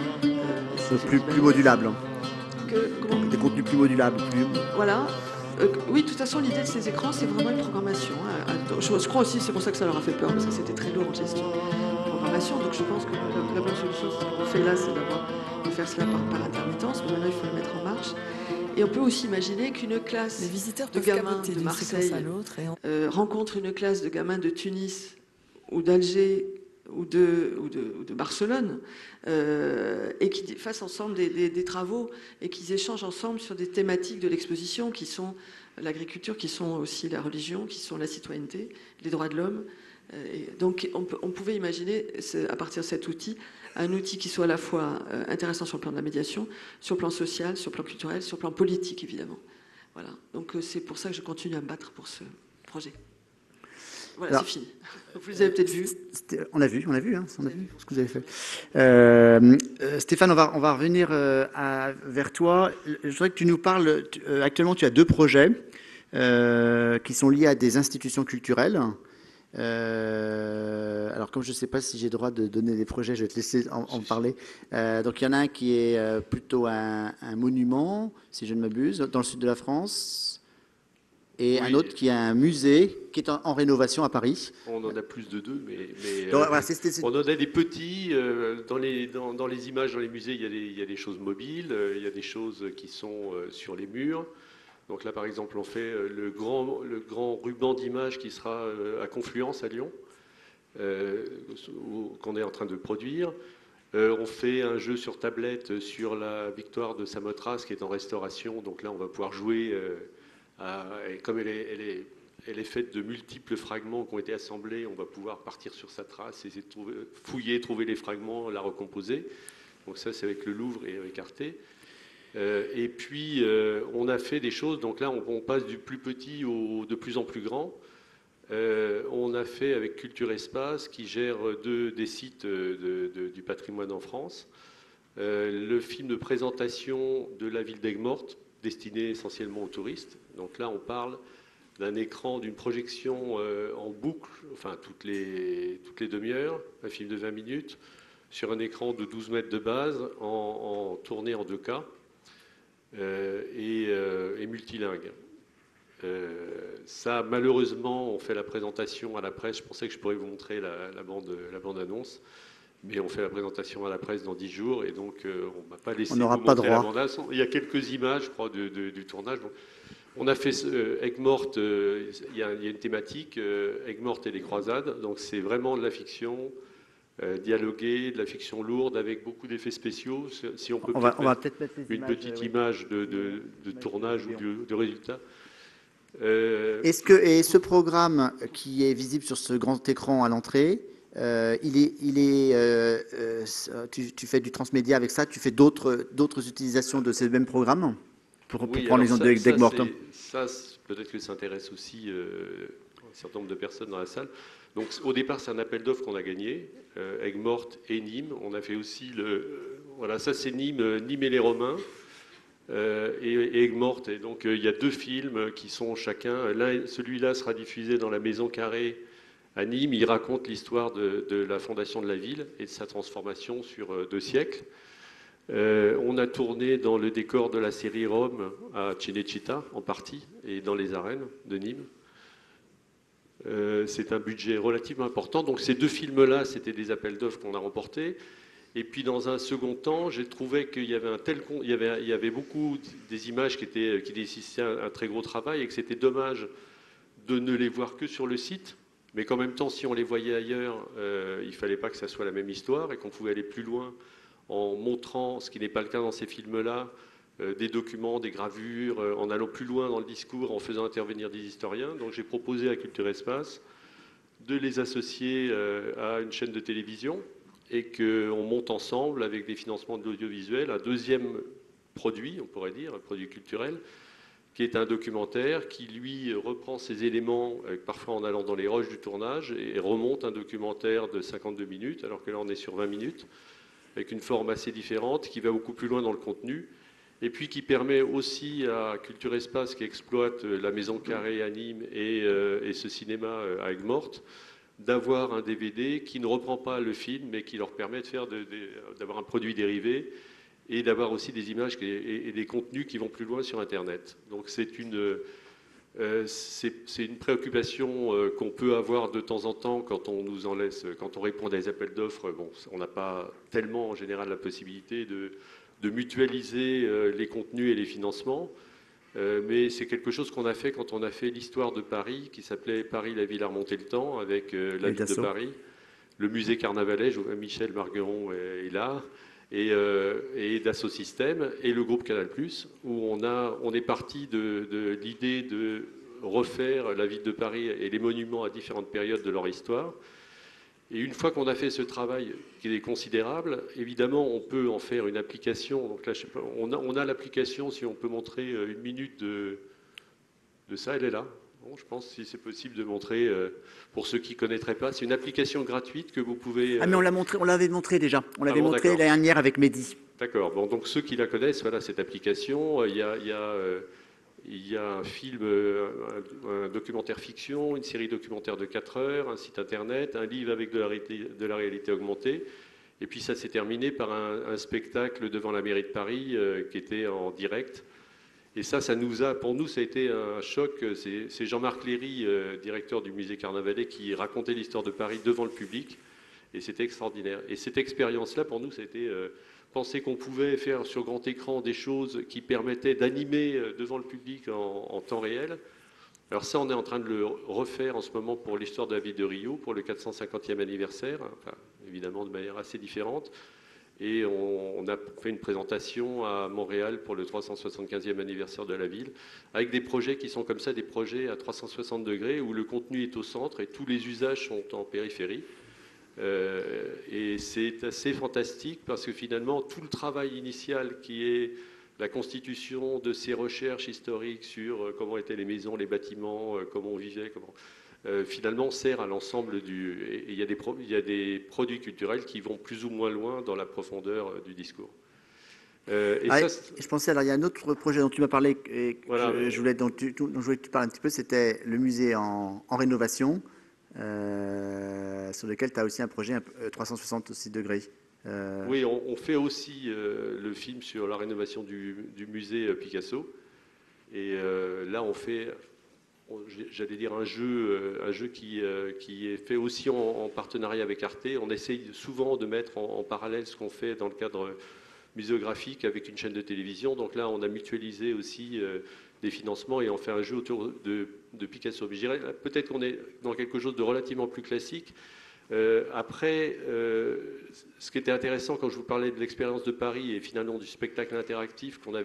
Plus modulable. comment contenu plus modulable, plus... Voilà. Oui, de toute façon, l'idée de ces écrans, c'est vraiment une programmation. Hein. Je crois aussi, c'est pour ça que ça leur a fait peur, parce que c'était très lourd en gestion de programmation. Donc je pense que la bonne solution, ce qu'on fait là, c'est de faire cela par intermittence. Mais maintenant, il faut le mettre en marche. Et on peut aussi imaginer qu'une classe Les visiteurs de peuvent gamins capoter de d'une Marseille séquence à l'autre et rencontre une classe de gamins de Tunis ou d'Alger ou de Barcelone, et qu'ils fassent ensemble des travaux et qu'ils échangent ensemble sur des thématiques de l'exposition qui sont l'agriculture, qui sont aussi la religion, qui sont la citoyenneté, les droits de l'homme. Donc on pouvait imaginer, à partir de cet outil, un outil qui soit à la fois intéressant sur le plan de la médiation, sur le plan social, sur le plan culturel, sur le plan politique, évidemment. Voilà. Donc c'est pour ça que je continue à me battre pour ce projet. Voilà, c'est fini. Vous les avez peut-être vus. On a vu ce que vous avez fait. Stéphane, on va revenir vers toi. Je voudrais que tu nous parles. Actuellement, tu as 2 projets qui sont liés à des institutions culturelles. Alors, comme je ne sais pas si j'ai le droit de donner des projets, je vais te laisser en parler. Donc, il y en a un qui est plutôt un monument, si je ne m'abuse, dans le sud de la France. Et un autre qui est un musée qui est en rénovation à Paris. On en a plus de 2, mais voilà, on en a des petits. Dans les images, dans les musées, il y a des choses mobiles, il y a des choses qui sont sur les murs. Donc là, par exemple, on fait le grand ruban d'images qui sera à Confluence, à Lyon, qu'on est en train de produire. On fait un jeu sur tablette sur la victoire de Samothrace qui est en restauration. Donc là, on va pouvoir jouer... et comme elle est faite de multiples fragments qui ont été assemblés, on va pouvoir partir sur sa trace, essayer de fouiller, trouver les fragments, la recomposer. Donc ça, c'est avec le Louvre et avec Arte. Et puis, on a fait des choses. Donc là, on passe du plus petit au de plus en plus grand. On a fait avec Culture Espace, qui gère des sites du patrimoine en France, le film de présentation de la ville d'Aigues-Mortes, destiné essentiellement aux touristes. Donc là, on parle d'un écran, d'une projection en boucle, enfin toutes les demi-heures, un film de 20 minutes, sur un écran de 12 mètres de base, tourné en 2K et multilingue. Ça, malheureusement, on fait la présentation à la presse. Je pensais que je pourrais vous montrer la bande-annonce. Mais on fait la présentation à la presse dans 10 jours et donc on ne m'a pas laissé vous montrer la bande-annonce. Il y a quelques images, je crois, du tournage. Donc, on a fait Aigues-Mortes, il y a une thématique, Aigues-Mortes et les croisades. Donc c'est vraiment de la fiction dialoguée, de la fiction lourde avec beaucoup d'effets spéciaux. Si on peut on va peut-être mettre une petite image de tournage ou de résultat. Et ce programme qui est visible sur ce grand écran à l'entrée, tu fais du transmédia avec ça, tu fais d'autres utilisations de ces mêmes programmes pour prendre l'exemple d'Aigues-Mortes. Ça, peut-être que ça intéresse aussi un certain nombre de personnes dans la salle. Donc, au départ, c'est un appel d'offres qu'on a gagné, Aigues-Mortes et Nîmes. On a fait aussi voilà, ça c'est Nîmes et les Romains. Et Aigues-Mortes. Et donc, il y a 2 films qui sont chacun. Celui-là sera diffusé dans la Maison Carrée à Nîmes. Il raconte l'histoire de la fondation de la ville et de sa transformation sur 2 siècles. On a tourné dans le décor de la série Rome à Cinecittà, en partie, et dans les arènes de Nîmes. C'est un budget relativement important. Donc ces 2 films-là, c'était des appels d'offres qu'on a remportés. Et puis dans un second temps, j'ai trouvé qu'il y avait il y avait beaucoup des images qui nécessitaient un très gros travail et que c'était dommage de ne les voir que sur le site. Mais qu'en même temps, si on les voyait ailleurs, il ne fallait pas que ça soit la même histoire et qu'on pouvait aller plus loin en montrant, ce qui n'est pas le cas dans ces films-là, des documents, des gravures, en allant plus loin dans le discours, en faisant intervenir des historiens. Donc j'ai proposé à Culture Espace de les associer à une chaîne de télévision et qu'on monte ensemble, avec des financements de l'audiovisuel, un deuxième produit, on pourrait dire, un produit culturel, qui est un documentaire qui, lui, reprend ces éléments, parfois en allant dans les rushs du tournage, et remonte un documentaire de 52 minutes, alors que là on est sur 20 minutes, avec une forme assez différente, qui va beaucoup plus loin dans le contenu, et puis qui permet aussi à Culture Espace, qui exploite la Maison Carrée à Nîmes et ce cinéma à Aigues-Mortes, d'avoir un DVD qui ne reprend pas le film, mais qui leur permet d'avoir un produit dérivé et d'avoir aussi des images et des contenus qui vont plus loin sur Internet. Donc c'est une préoccupation qu'on peut avoir de temps en temps quand on nous en laisse, quand on répond à des appels d'offres. Bon, on n'a pas tellement en général la possibilité de mutualiser les contenus et les financements, mais c'est quelque chose qu'on a fait quand on a fait l'histoire de Paris, qui s'appelait Paris, la ville a remonté le temps, avec la ville de Paris, le musée Carnavalet, Michel Margueron est là, et Dassault Systèmes, et le groupe Canal+, où on est parti de l'idée de refaire la ville de Paris et les monuments à différentes périodes de leur histoire. Et une fois qu'on a fait ce travail qui est considérable, évidemment, on peut en faire une application. Donc là, je sais pas, on a l'application, si on peut montrer une minute de ça, elle est là. Bon, je pense si c'est possible de montrer, pour ceux qui ne connaîtraient pas, c'est une application gratuite que vous pouvez... Ah mais on l'avait montré déjà, on l'avait montré l'année dernière avec Mehdi. D'accord, bon, donc ceux qui la connaissent, voilà cette application, il y a un film, un documentaire fiction, une série documentaire de 4 heures, un site internet, un livre avec de la réalité augmentée, et puis ça s'est terminé par un spectacle devant la mairie de Paris qui était en direct. Et ça pour nous, ça a été un choc. C'est Jean-Marc Léry, directeur du musée Carnavalet, qui racontait l'histoire de Paris devant le public. Et c'était extraordinaire. Et cette expérience-là, pour nous, ça a été penser qu'on pouvait faire sur grand écran des choses qui permettaient d'animer devant le public en temps réel. Alors ça, on est en train de le refaire en ce moment pour l'histoire de la ville de Rio, pour le 450e anniversaire, enfin, évidemment de manière assez différente. Et on a fait une présentation à Montréal pour le 375e anniversaire de la ville, avec des projets qui sont comme ça, des projets à 360 degrés, où le contenu est au centre et tous les usages sont en périphérie. Et c'est assez fantastique parce que finalement, tout le travail initial qui est la constitution de ces recherches historiques sur comment étaient les maisons, les bâtiments, comment on vivait, finalement sert à l'ensemble et il y a des produits culturels qui vont plus ou moins loin dans la profondeur du discours. Je pensais, alors il y a un autre projet dont tu m'as parlé et voilà, dont je voulais que tu parles un petit peu, c'était le musée en rénovation, sur lequel tu as aussi un projet 360 degrés. Oui, on fait aussi le film sur la rénovation du musée Picasso. Et là, on fait, j'allais dire, un jeu qui est fait aussi en partenariat avec Arte. On essaye souvent de mettre en parallèle ce qu'on fait dans le cadre muséographique avec une chaîne de télévision. Donc là, on a mutualisé aussi des financements et on fait un jeu autour de Picasso. Mais je dirais, peut-être qu'on est dans quelque chose de relativement plus classique. Après, ce qui était intéressant quand je vous parlais de l'expérience de Paris et finalement du spectacle interactif qu'on a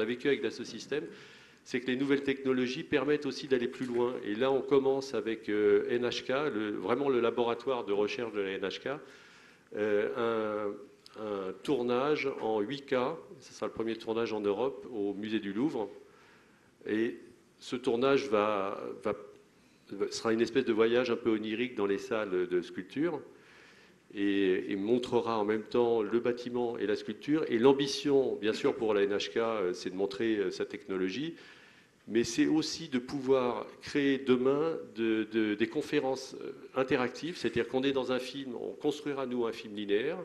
vécu avec Dassault Systèmes, c'est que les nouvelles technologies permettent aussi d'aller plus loin. Et là, on commence avec NHK, vraiment le laboratoire de recherche de la NHK, un tournage en 8K, ce sera le premier tournage en Europe au musée du Louvre. Et ce tournage sera une espèce de voyage un peu onirique dans les salles de sculpture et montrera en même temps le bâtiment et la sculpture. Et l'ambition, bien sûr, pour la NHK, c'est de montrer sa technologie, mais c'est aussi de pouvoir créer demain des conférences interactives, c'est-à-dire qu'on est dans un film, on construira nous un film linéaire,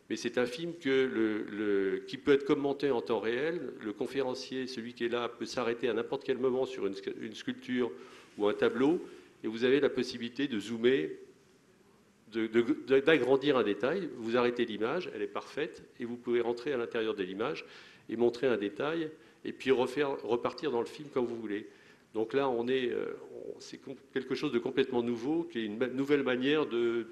mais c'est un film qui peut être commenté en temps réel. Le conférencier, celui qui est là, peut s'arrêter à n'importe quel moment sur une sculpture ou un tableau, et vous avez la possibilité de zoomer, d'agrandir un détail. Vous arrêtez l'image, elle est parfaite, et vous pouvez rentrer à l'intérieur de l'image et montrer un détail, et puis repartir dans le film comme vous voulez. Donc là, c'est quelque chose de complètement nouveau, qui est une nouvelle manière de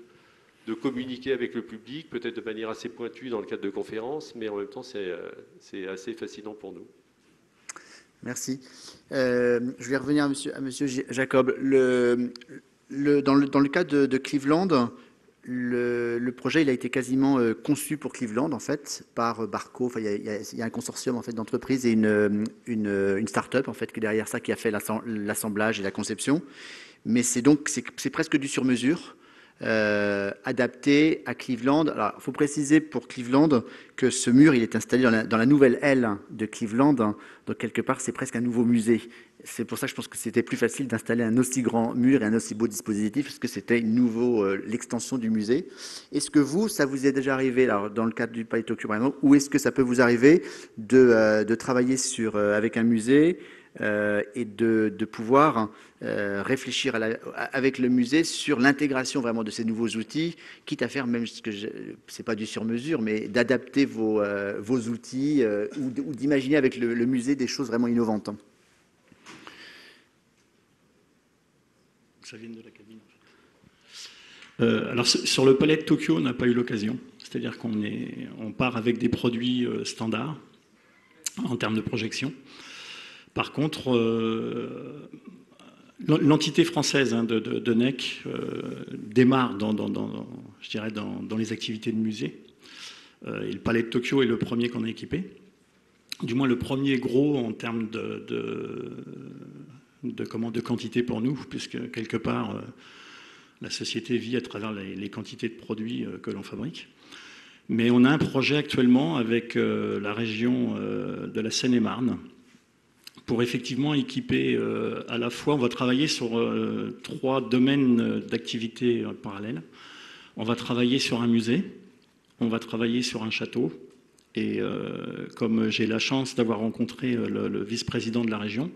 communiquer avec le public, peut-être de manière assez pointue dans le cadre de conférences, mais en même temps, c'est assez fascinant pour nous. Merci. Je vais revenir à monsieur Jacob. Dans le cas de Cleveland, le projet il a été quasiment conçu pour Cleveland en fait par Barco. Enfin, il y a un consortium en fait d'entreprises et une start-up en fait qui est derrière ça, qui a fait l'assemblage et la conception. Mais c'est presque du sur-mesure. Adapté à Cleveland. Alors, il faut préciser pour Cleveland que ce mur, il est installé dans la nouvelle aile de Cleveland. Donc, quelque part, c'est presque un nouveau musée. C'est pour ça que je pense que c'était plus facile d'installer un aussi grand mur et un aussi beau dispositif, parce que c'était l'extension du musée. Est-ce que ça vous est déjà arrivé, alors, dans le cadre du Palais de Tokyo par exemple, ou est-ce que ça peut vous arriver de travailler avec un musée et de pouvoir réfléchir avec le musée sur l'intégration vraiment de ces nouveaux outils, quitte à faire même c'est pas du sur-mesure, mais d'adapter vos outils ou d'imaginer avec le musée des choses vraiment innovantes. Ça vient de la cabine. Alors sur le Palais de Tokyo, on n'a pas eu l'occasion. C'est-à-dire qu'on part avec des produits standards en termes de projection. Par contre, l'entité française de NEC démarre je dirais dans les activités de musée. Et le Palais de Tokyo est le premier qu'on a équipé. Du moins le premier gros en termes de quantité pour nous, puisque quelque part, la société vit à travers les quantités de produits que l'on fabrique. Mais on a un projet actuellement avec la région de la Seine-et-Marne pour effectivement équiper à la fois, on va travailler sur 3 domaines d'activité parallèles. On va travailler sur un musée, on va travailler sur un château, et comme j'ai la chance d'avoir rencontré le vice-président de la région,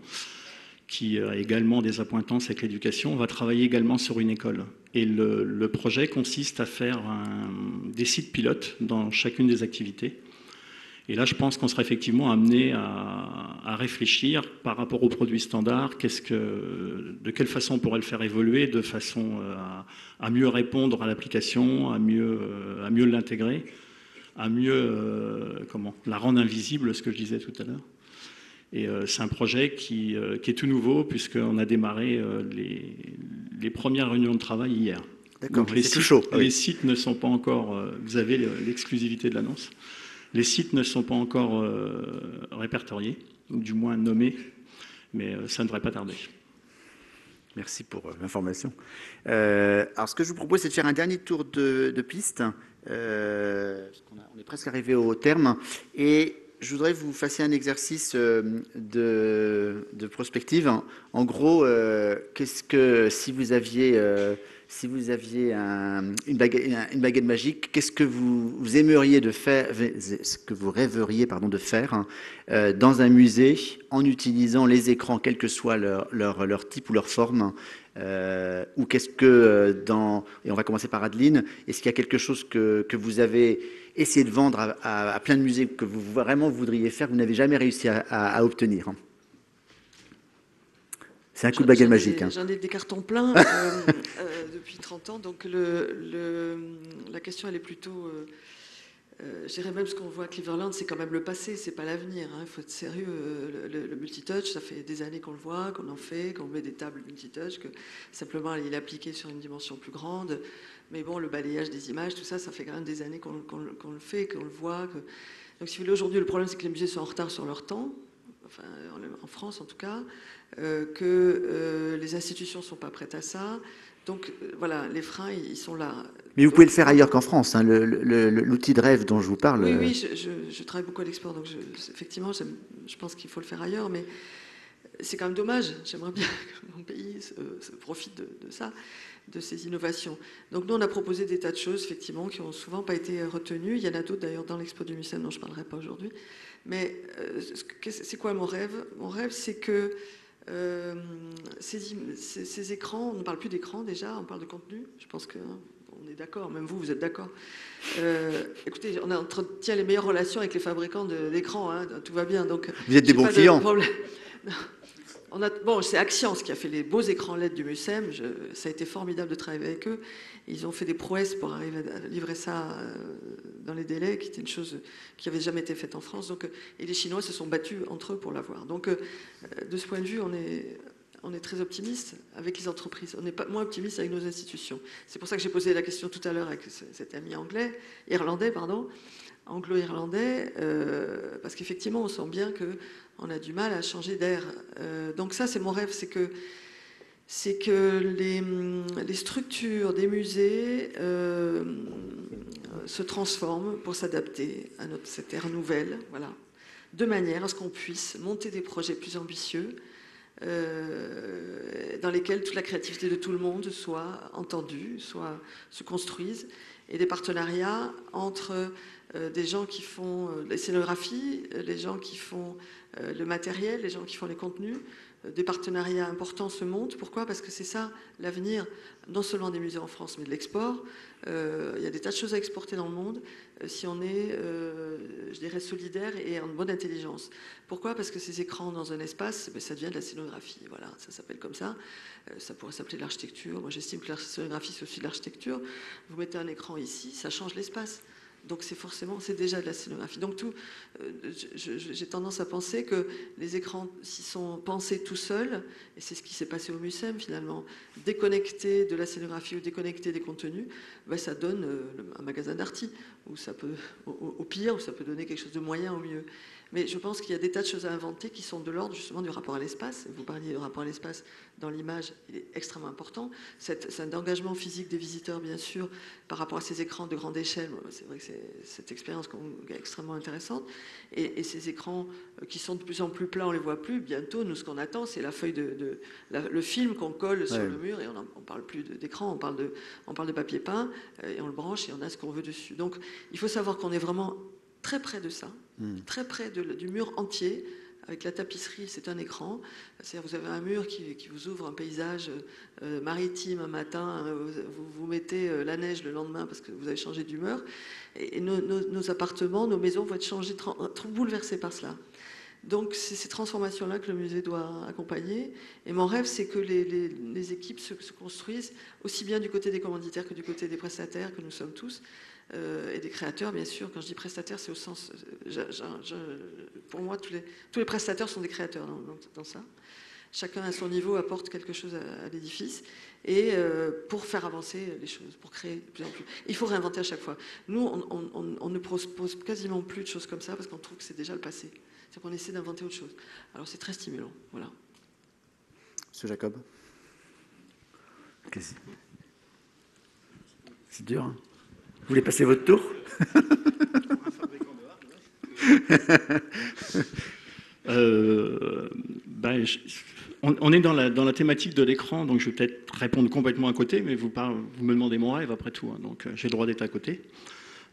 qui a également des appointances avec l'éducation, on va travailler également sur une école. Et le projet consiste à faire des sites pilotes dans chacune des activités. Et là, je pense qu'on sera effectivement amené à réfléchir par rapport aux produits standards, de quelle façon on pourrait le faire évoluer, de façon à mieux répondre à l'application, à mieux l'intégrer, à mieux la rendre invisible, ce que je disais tout à l'heure. Et c'est un projet qui est tout nouveau, puisqu'on a démarré les premières réunions de travail hier. D'accord, donc les sites ne sont pas encore... vous avez l'exclusivité de l'annonce. Les sites ne sont pas encore répertoriés, ou du moins nommés, mais ça ne devrait pas tarder. Merci pour l'information. Alors, ce que je vous propose, c'est de faire un dernier tour de piste. On est presque arrivé au terme. Et je voudrais que vous fassiez un exercice de prospective. En gros, si vous aviez une baguette magique, qu'est-ce que vous aimeriez de faire, ce que vous rêveriez de faire dans un musée en utilisant les écrans, quel que soit leur type ou leur forme, ou qu'est-ce que et on va commencer par Adeline, est-ce qu'il y a quelque chose que vous avez essayé de vendre à plein de musées que vous vraiment voudriez faire, que vous n'avez jamais réussi à obtenir? C'est un coup de baguette magique. J'en ai des cartons pleins depuis 30 ans, donc la question elle est plutôt... je dirais même ce qu'on voit à Cleveland, c'est quand même le passé, c'est pas l'avenir. Il faut être sérieux. Le multitouch, ça fait des années qu'on le voit, qu'on en fait, qu'on met des tables multitouch, que simplement il est appliqué sur une dimension plus grande. Mais bon, le balayage des images, tout ça, ça fait quand même des années qu'on le fait, qu'on le voit. Donc si vous voulez, aujourd'hui, le problème c'est que les musées sont en retard sur leur temps, enfin, en France en tout cas, que les institutions ne sont pas prêtes à ça. Donc voilà, les freins, ils sont là. Mais vous pouvez le faire ailleurs qu'en France. L'outil de rêve dont je vous parle. Oui, je travaille beaucoup à l'export, donc effectivement, je pense qu'il faut le faire ailleurs, mais c'est quand même dommage. J'aimerais bien que mon pays se profite de ça, de ces innovations. Donc nous, on a proposé des tas de choses, effectivement, qui n'ont souvent pas été retenues. Il y en a d'autres, d'ailleurs, dans l'expo du MUSEM, dont je ne parlerai pas aujourd'hui. Mais c'est quoi mon rêve? Mon rêve, c'est que ces écrans, on ne parle plus d'écran déjà, on parle de contenu. Je pense qu'on est d'accord, même vous êtes d'accord. Écoutez, on entretient les meilleures relations avec les fabricants d'écrans, hein, tout va bien. Donc, vous êtes des bons clients. Bon, c'est Axians qui a fait les beaux écrans LED du MUSEM. Ça a été formidable de travailler avec eux. Ils ont fait des prouesses pour arriver à livrer ça dans les délais, qui était une chose qui n'avait jamais été faite en France. Donc, et les Chinois se sont battus entre eux pour l'avoir. Donc, de ce point de vue, on est très optimiste avec les entreprises. On n'est pas moins optimiste avec nos institutions. C'est pour ça que j'ai posé la question tout à l'heure avec cet ami anglo-irlandais, parce qu'effectivement, on sent bien qu'on a du mal à changer d'air. Donc ça, c'est mon rêve, c'est que les structures des musées se transforment pour s'adapter à cette ère nouvelle, voilà, de manière à ce qu'on puisse monter des projets plus ambitieux, dans lesquels toute la créativité de tout le monde soit entendue, se construise, et des partenariats entre des gens qui font les scénographies, les gens qui font le matériel, les gens qui font les contenus. Des partenariats importants se montent. Pourquoi? Parce que c'est ça l'avenir, non seulement des musées en France, mais de l'export. Il y a des tas de choses à exporter dans le monde si on est, je dirais, solidaire et en bonne intelligence. Pourquoi? Parce que ces écrans dans un espace, ça devient de la scénographie. Voilà, ça s'appelle comme ça. Ça pourrait s'appeler de l'architecture. Moi, j'estime que la scénographie, c'est aussi de l'architecture. Vous mettez un écran ici, ça change l'espace. Donc c'est déjà de la scénographie. Donc j'ai tendance à penser que les écrans, s'ils sont pensés tout seuls, et c'est ce qui s'est passé au MUSEM finalement, déconnectés de la scénographie ou déconnectés des contenus, ben ça donne un magasin d'arty, ou ça peut, au pire, ou ça peut donner quelque chose de moyen au mieux. Mais je pense qu'il y a des tas de choses à inventer qui sont de l'ordre justement du rapport à l'espace. Vous parliez du rapport à l'espace dans l'image, il est extrêmement important. C'est un engagement physique des visiteurs, bien sûr, par rapport à ces écrans de grande échelle. C'est vrai que c'est cette expérience est extrêmement intéressante. Et ces écrans qui sont de plus en plus plats, on ne les voit plus. Bientôt, nous, ce qu'on attend, c'est la feuille le film qu'on colle sur le mur, et on ne parle plus d'écran, on parle de papier peint, et on le branche, et on a ce qu'on veut dessus. Donc, il faut savoir qu'on est vraiment très près de ça, très près du mur entier. Avec la tapisserie, c'est un écran. C'est-à-dire vous avez un mur qui vous ouvre un paysage maritime un matin, vous mettez la neige le lendemain parce que vous avez changé d'humeur. Et nos appartements, nos maisons vont être changés, bouleversés par cela. Donc c'est ces transformations-là que le musée doit accompagner. Et mon rêve, c'est que les équipes se construisent aussi bien du côté des commanditaires que du côté des prestataires, que nous sommes tous, et des créateurs, bien sûr. Quand je dis prestataires, c'est au sens... pour moi, tous les prestataires sont des créateurs dans ça. Chacun à son niveau apporte quelque chose à l'édifice, et pour faire avancer les choses, pour créer de plus en plus. Il faut réinventer à chaque fois. Nous, on ne propose quasiment plus de choses comme ça parce qu'on trouve que c'est déjà le passé. C'est qu'on essaie d'inventer autre chose. Alors c'est très stimulant. Voilà. Monsieur Jacob. C'est dur, hein. Vous voulez passer votre tour? On est dans la thématique de l'écran, donc je vais peut-être répondre complètement à côté, mais vous me demandez mon rêve après tout, hein, donc j'ai le droit d'être à côté.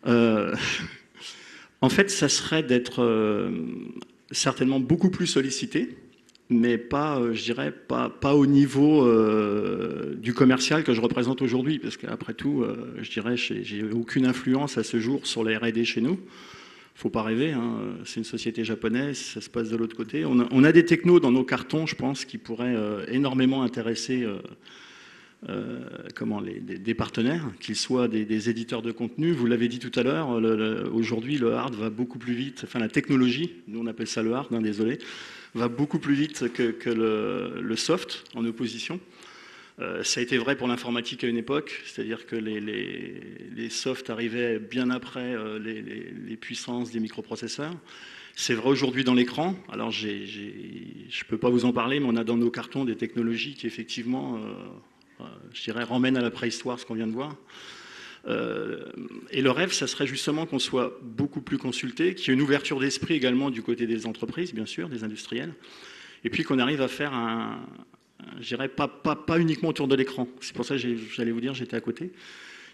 En fait, ça serait d'être certainement beaucoup plus sollicité, mais pas, je dirais, pas au niveau du commercial que je représente aujourd'hui, parce qu'après tout, je dirais, j'ai aucune influence à ce jour sur la R&D chez nous. Faut pas rêver, hein. C'est une société japonaise, ça se passe de l'autre côté. On a des technos dans nos cartons, je pense, qui pourraient énormément intéresser des partenaires, qu'ils soient des éditeurs de contenu. Vous l'avez dit tout à l'heure, aujourd'hui le hard va beaucoup plus vite, enfin la technologie, nous on appelle ça le hard, hein, désolé, va beaucoup plus vite que le soft en opposition. Ça a été vrai pour l'informatique à une époque, c'est-à-dire que les softs arrivaient bien après les puissances des microprocesseurs. C'est vrai aujourd'hui dans l'écran. Alors je ne peux pas vous en parler, mais on a dans nos cartons des technologies qui effectivement, je dirais, ramènent à la préhistoire ce qu'on vient de voir. Et le rêve, ça serait justement qu'on soit beaucoup plus consulté, qu'il y ait une ouverture d'esprit également du côté des entreprises, bien sûr, des industriels, et puis qu'on arrive à faire je dirais pas uniquement autour de l'écran. C'est pour ça que j'allais vous dire, j'étais à côté.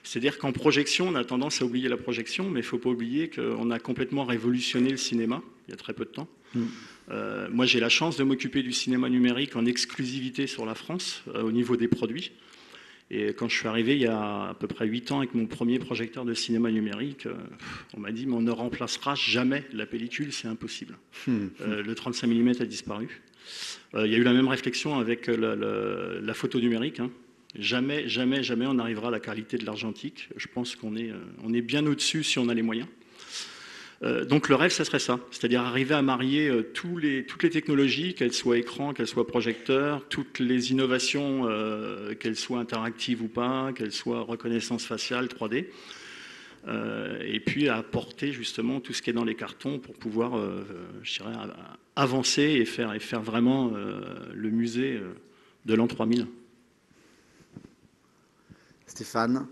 C'est-à-dire qu'en projection, on a tendance à oublier la projection, mais il ne faut pas oublier qu'on a complètement révolutionné le cinéma il y a très peu de temps. Moi, j'ai la chance de m'occuper du cinéma numérique en exclusivité sur la France, au niveau des produits. Et quand je suis arrivé il y a à peu près 8 ans avec mon premier projecteur de cinéma numérique, on m'a dit mais on ne remplacera jamais la pellicule, c'est impossible. Le 35 mm a disparu. Il y a eu la même réflexion avec la photo numérique. Hein. Jamais on n'arrivera à la qualité de l'argentique. Je pense qu'on est bien au-dessus si on a les moyens. Donc le rêve, ça serait ça, c'est-à-dire arriver à marier toutes les technologies, qu'elles soient écran, qu'elles soient projecteurs, toutes les innovations, qu'elles soient interactives ou pas, qu'elles soient reconnaissance faciale, 3D, et puis à apporter justement tout ce qui est dans les cartons pour pouvoir, je dirais, avancer et faire vraiment le musée de l'an 3000. Stéphane.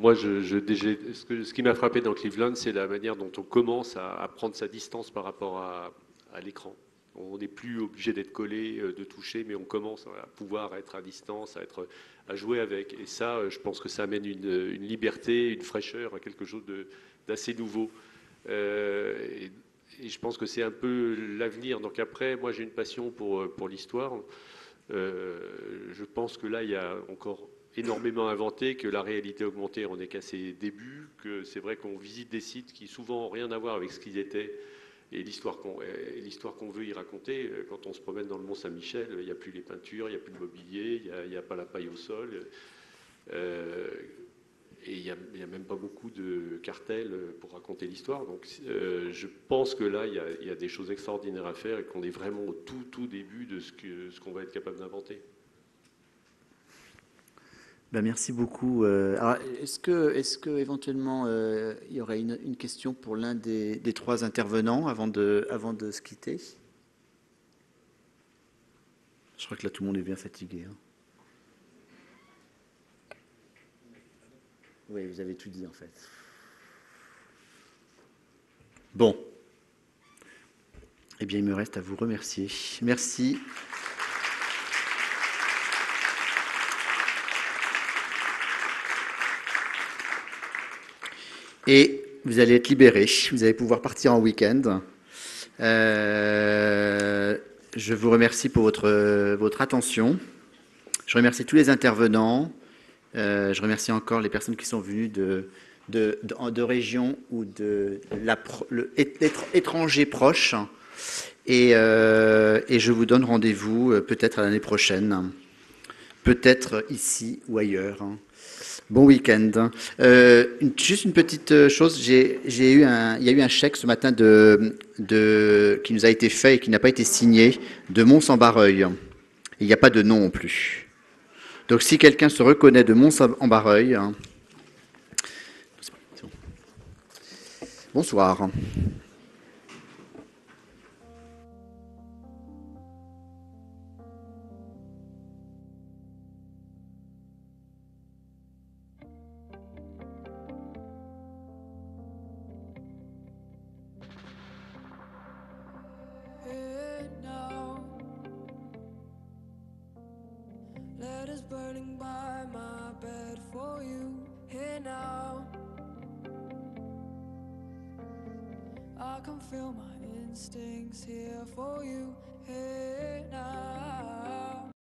Moi, ce qui m'a frappé dans Cleveland, c'est la manière dont on commence à prendre sa distance par rapport à l'écran. On n'est plus obligé d'être collé, de toucher, mais on commence à pouvoir être à distance, à jouer avec. Et ça, je pense que ça amène une liberté, une fraîcheur, à quelque chose d'assez nouveau. Et je pense que c'est un peu l'avenir. Donc après, moi j'ai une passion pour l'histoire. Je pense que là, il y a encore énormément inventé, que la réalité augmentée, on n'est qu'à ses débuts, que c'est vrai qu'on visite des sites qui souvent n'ont rien à voir avec ce qu'ils étaient et l'histoire qu'on veut y raconter. Quand on se promène dans le Mont-Saint-Michel, il n'y a plus les peintures, il n'y a plus le mobilier, il n'y a pas la paille au sol. Et il n'y a même pas beaucoup de cartels pour raconter l'histoire. Donc je pense que là, il y a des choses extraordinaires à faire et qu'on est vraiment au tout début de ce qu'on va être capable d'inventer. Ben, merci beaucoup. Alors, est-ce que éventuellement il y aurait une question pour l'un des trois intervenants avant de se quitter? Je crois que là tout le monde est bien fatigué. Hein. Oui, vous avez tout dit en fait. Bon. Eh bien, il me reste à vous remercier. Merci. Et vous allez être libérés. Vous allez pouvoir partir en week-end. Je vous remercie pour votre attention. Je remercie tous les intervenants. Je remercie encore les personnes qui sont venues de régions ou étrangers proches. Et je vous donne rendez-vous peut-être à l'année prochaine. Peut-être ici ou ailleurs. Bon week-end. Juste une petite chose, il y a eu un chèque ce matin qui nous a été fait et qui n'a pas été signé de Mons-en-Barreuil. Il n'y a pas de nom non plus. Donc si quelqu'un se reconnaît de Mons-en-Barreuil, bonsoir. Letters burning by my bed for you here now. I can feel my instincts here for you here now.